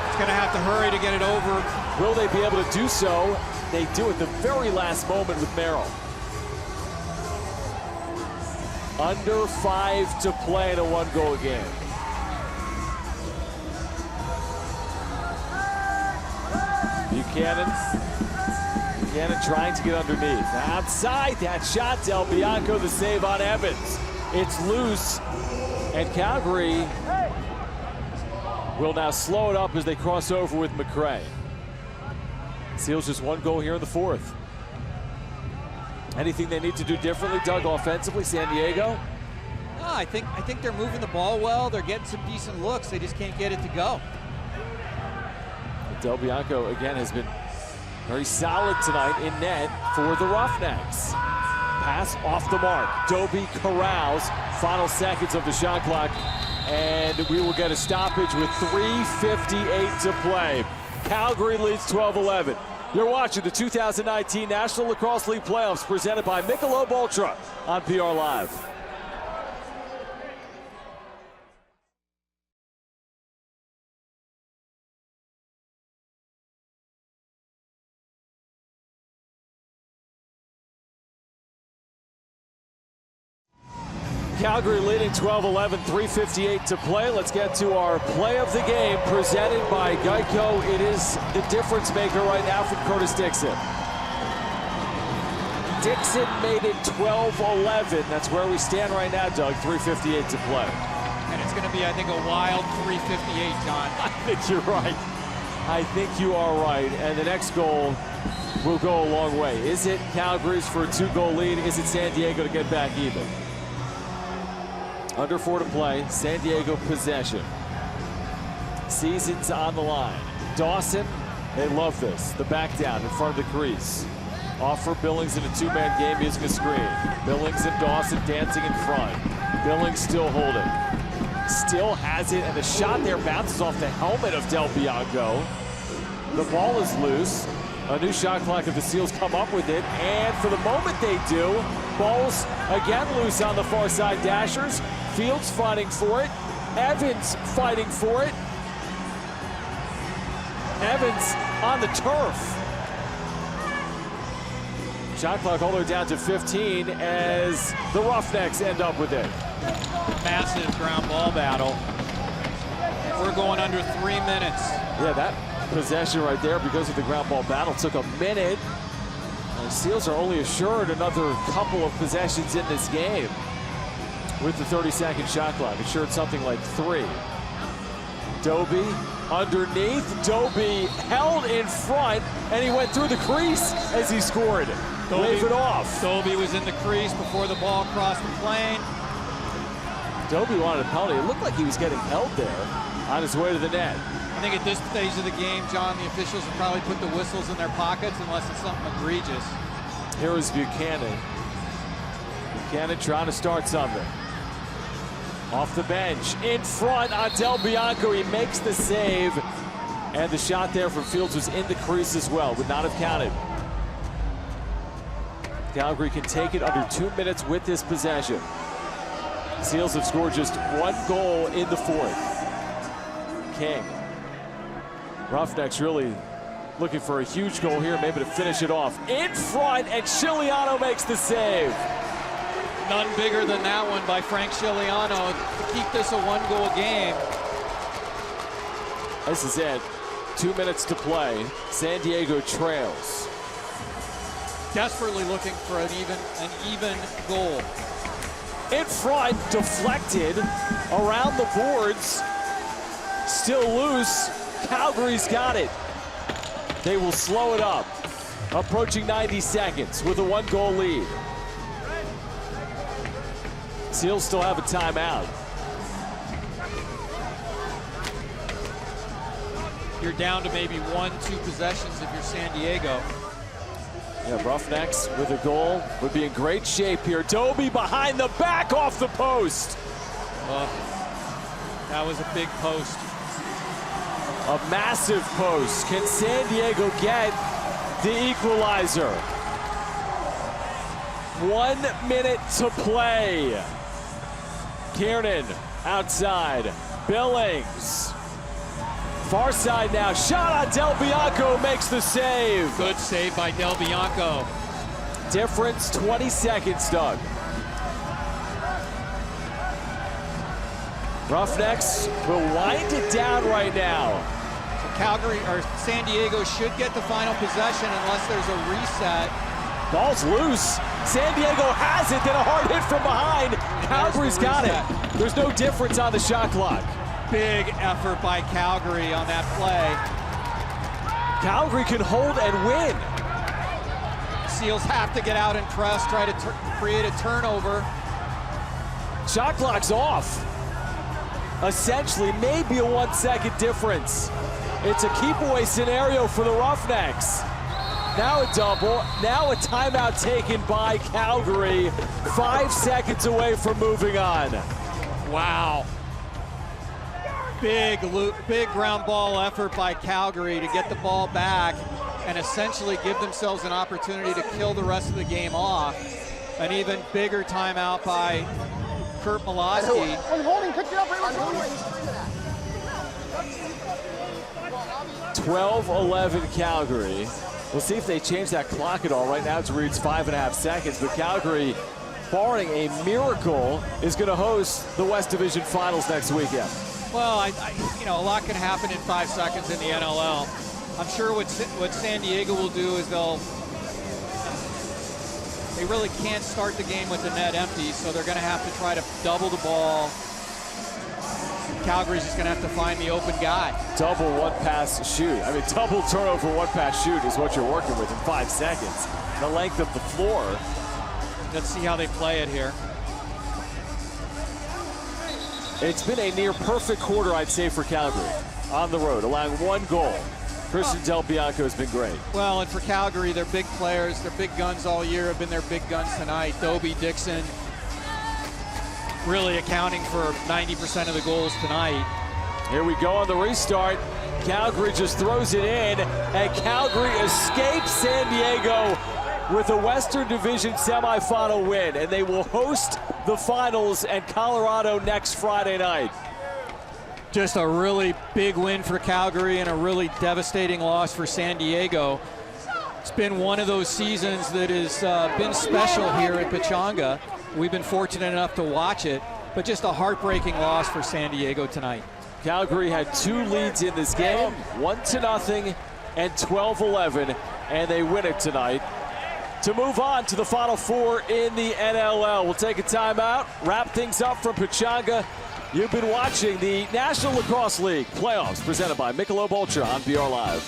It's going to have to hurry to get it over. Will they be able to do so? They do at the very last moment with Merrill. Under 5 to play in a one-goal game. Buchanan trying to get underneath. Outside that shot, Del Bianco the save on Evans. It's loose, and Calgary will now slow it up as they cross over with McCray. Seals just one goal here in the fourth. Anything they need to do differently, Doug, offensively, San Diego? I think they're moving the ball well. They're getting some decent looks. They just can't get it to go. Del Bianco, again, has been very solid tonight in net for the Roughnecks. Pass off the mark. Dobbie corrals. Final seconds of the shot clock. And we will get a stoppage with 3:58 to play. Calgary leads 12-11. You're watching the 2019 National Lacrosse League Playoffs presented by Michelob Ultra on PR Live. Calgary leading 12-11, 3:58 to play. Let's get to our play of the game presented by Geico. It is the difference maker right now from Curtis Dickson. Dickson made it 12-11. That's where we stand right now, Doug. 3:58 to play. And it's going to be, I think, a wild 3:58, John. I think you're right. I think you are right. And the next goal will go a long way. Is it Calgary's for a 2-goal lead? Is it San Diego to get back even? Under 4 to play, San Diego possession. Season's on the line. Dawson, they love this. The back down in front of the crease. Off for Billings in a 2-man game using a screen. Billings and Dawson dancing in front. Billings still holding. Still has it, and the shot there bounces off the helmet of Del Bianco. The ball is loose. A new shot clock if the Seals come up with it, and for the moment they do. Ball's again loose on the far side. Dashers. Fields fighting for it. Evans fighting for it. Evans on the turf. Shot clock all the way down to 15 as the Roughnecks end up with it. Massive ground ball battle. We're going under 3 minutes. Yeah, that possession right there because of the ground ball battle took a minute. And the Seals are only assured another couple of possessions in this game. With the 30-second shot clock, assured something like 3. Dobbie underneath. Dobbie held in front, and he went through the crease as he scored. Wave it off. Dobbie was in the crease before the ball crossed the plane. Dobbie wanted a penalty. It looked like he was getting held there on his way to the net. I think at this stage of the game, John, the officials will probably put the whistles in their pockets unless it's something egregious. Here is Buchanan. Buchanan trying to start something. Off the bench, in front on Del Bianco. He makes the save. And the shot there from Fields was in the crease as well. Would not have counted. Calgary can take it under 2 minutes with this possession. Seals have scored just 1 goal in the 4th. King. Roughnecks really looking for a huge goal here, maybe to finish it off. In front, and Chiliano makes the save. None bigger than that one by Frank Chiliano to keep this a 1-goal game. This is it. 2 minutes to play. San Diego trails. Desperately looking for an even goal. In front, deflected around the boards. Still loose. Calgary's got it. They will slow it up. Approaching 90 seconds with a 1-goal lead. Seals still have a timeout. You're down to maybe 1-2 possessions if you're San Diego. Yeah, Roughnecks with a goal would be in great shape here. Dobbie behind the back off the post. That was a big post. A massive post. Can San Diego get the equalizer? 1 minute to play. Kiernan outside. Billings. Far side now. Shot on Del Bianco, makes the save. Good save by Del Bianco. Difference 20 seconds, Doug. Roughnecks will wind it down right now. So Calgary or San Diego should get the final possession unless there's a reset. Ball's loose. San Diego has it, then a hard hit from behind. Calgary's got it. There's no difference on the shot clock. Big effort by Calgary on that play. Calgary can hold and win. Seals have to get out and press, try to create a turnover. Shot clock's off. Essentially, maybe a 1 second difference. It's a keep away scenario for the Roughnecks. Now a double, now a timeout taken by Calgary. 5 seconds away from moving on. Wow. Big ground ball effort by Calgary to get the ball back and essentially give themselves an opportunity to kill the rest of the game off. An even bigger timeout by Kurt Malosky. 12-11 Calgary. We'll see if they change that clock at all. Right now it reads 5.5 seconds, but Calgary, barring a miracle, is going to host the West Division Finals next weekend. Well, a lot can happen in 5 seconds in the NLL. I'm sure what San Diego will do is they really can't start the game with the net empty, so they're going to have to try to double the ball. Calgary's just going to have to find the open guy. Double one pass shoot. I mean, double turnover one pass shoot is what you're working with in 5 seconds. The length of the floor. Let's see how they play it here. It's been a near perfect quarter, I'd say, for Calgary on the road, allowing 1 goal. Christian Del Bianco has been great. Well, and for Calgary, their big players, their big guns all year have been their big guns tonight. Dobbie, Dickson, really accounting for 90% of the goals tonight. Here we go on the restart. Calgary just throws it in, and Calgary escapes San Diego with a Western Division semifinal win, and they will host the finals at Colorado next Friday night. Just a really big win for Calgary and a really devastating loss for San Diego. It's been one of those seasons that has been special here at Pechanga. We've been fortunate enough to watch it, but just a heartbreaking loss for San Diego tonight. Calgary had 2 leads in this game, 1-0 and 12-11, and they win it tonight to move on to the Final Four in the NLL. We'll take a timeout, wrap things up from Pechanga. You've been watching the National Lacrosse League playoffs presented by Michelob Ultra on BR Live.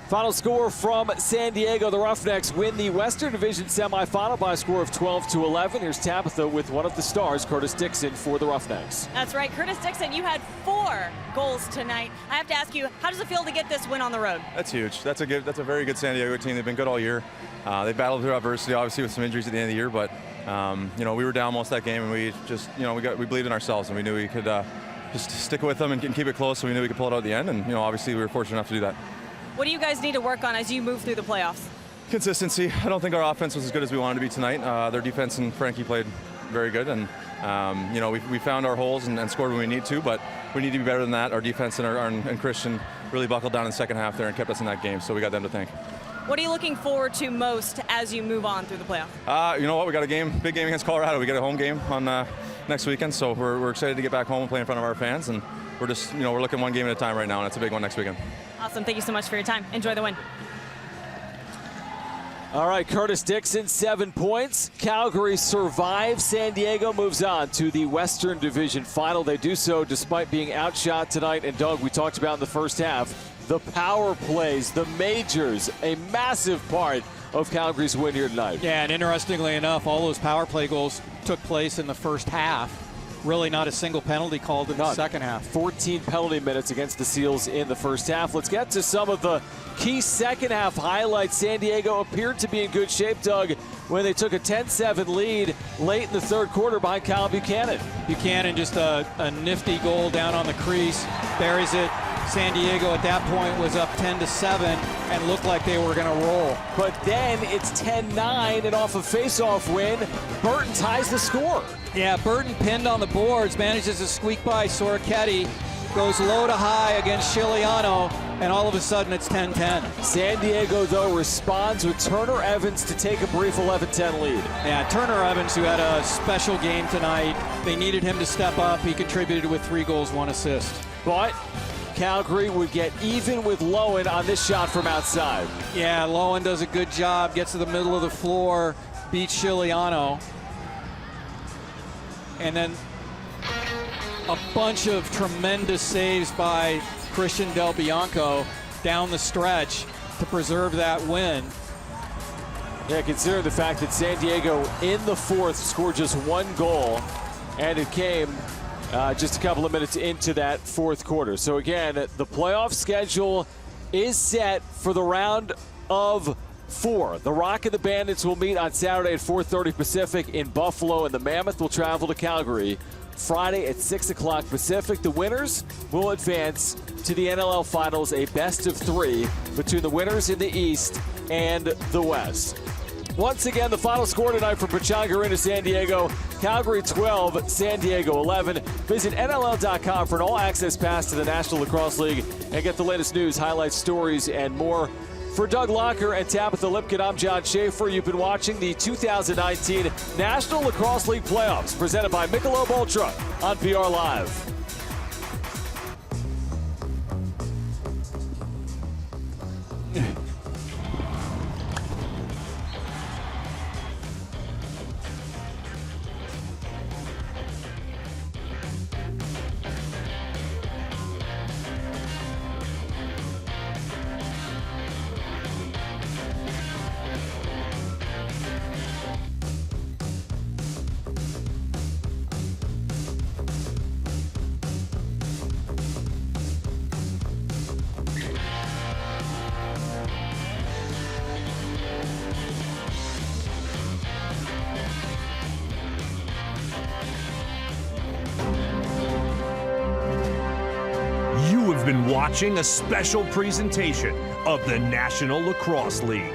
Final score from San Diego. The Roughnecks win the Western Division semifinal by a score of 12-11. Here's Tabitha with one of the stars, Curtis Dickson, for the Roughnecks. That's right, Curtis Dickson, you had 4 goals tonight. I have to ask you, how does it feel to get this win on the road? That's huge. That's a very good San Diego team. They've been good all year. They battled through adversity, obviously with some injuries at the end of the year, but we were down most of that game, and we just we believed in ourselves, and we knew we could just stick with them and keep it close, so we knew we could pull it out at the end, and obviously we were fortunate enough to do that. What do you guys need to work on as you move through the playoffs? Consistency. I don't think our offense was as good as we wanted to be tonight. Their defense and Frankie played very good, and we found our holes and scored when we need to, but we need to be better than that. Our defense and Christian really buckled down in the second half there and kept us in that game, so we got them to thank. What are you looking forward to most as you move on through the playoffs? You know what? We got a big game against Colorado. We got a home game on next weekend, so we're excited to get back home and play in front of our fans, and we're just we're looking one game at a time right now, and it's a big one next weekend. Awesome. Thank you so much for your time. Enjoy the win. All right, Curtis Dickson, 7 points. Calgary survives. San Diego moves on to the Western Division final. They do so despite being outshot tonight. And Doug, we talked about in the first half, the power plays, the majors, a massive part of Calgary's win here tonight. Yeah, and interestingly enough, all those power play goals took place in the first half. Really not a single penalty called in the second half. 14 penalty minutes against the Seals in the first half. Let's get to some of the key second half highlights. San Diego appeared to be in good shape, Doug, when they took a 10-7 lead late in the third quarter behind Kyle Buchanan. Buchanan just a nifty goal down on the crease, buries it. San Diego at that point was up 10-7 and looked like they were going to roll. But then it's 10-9 and off a face-off win, Burton ties the score. Yeah, Burton pinned on the boards, manages to squeak by Soroketti, goes low to high against Chiliano, and all of a sudden it's 10-10. San Diego, though, responds with Turner Evans to take a brief 11-10 lead. Yeah, Turner Evans, who had a special game tonight. They needed him to step up. He contributed with 3 goals, 1 assist. But Calgary would get even with Lowen on this shot from outside. Yeah, Lowen does a good job, gets to the middle of the floor, beats Chiliano. And then a bunch of tremendous saves by Christian Del Bianco down the stretch. to preserve that win. Yeah, consider the fact that San Diego in the fourth scored just 1 goal, and it came just a couple of minutes into that fourth quarter. So again, the playoff schedule is set for the round of 4. The Rock and the Bandits will meet on Saturday at 4:30 Pacific in Buffalo, and the Mammoth will travel to Calgary Friday at 6 o'clock Pacific. The winners will advance to the NLL Finals, a best of 3 between the winners in the East and the West. Once again, the final score tonight from Pechanga Arena, San Diego. Calgary 12, San Diego 11. Visit NLL.com for an all-access pass to the National Lacrosse League and get the latest news, highlights, stories, and more. For Doug Locker and Tabitha Lipkin, I'm John Schaefer. You've been watching the 2019 National Lacrosse League Playoffs presented by Michelob Ultra on PR Live. You have been watching a special presentation of the National Lacrosse League.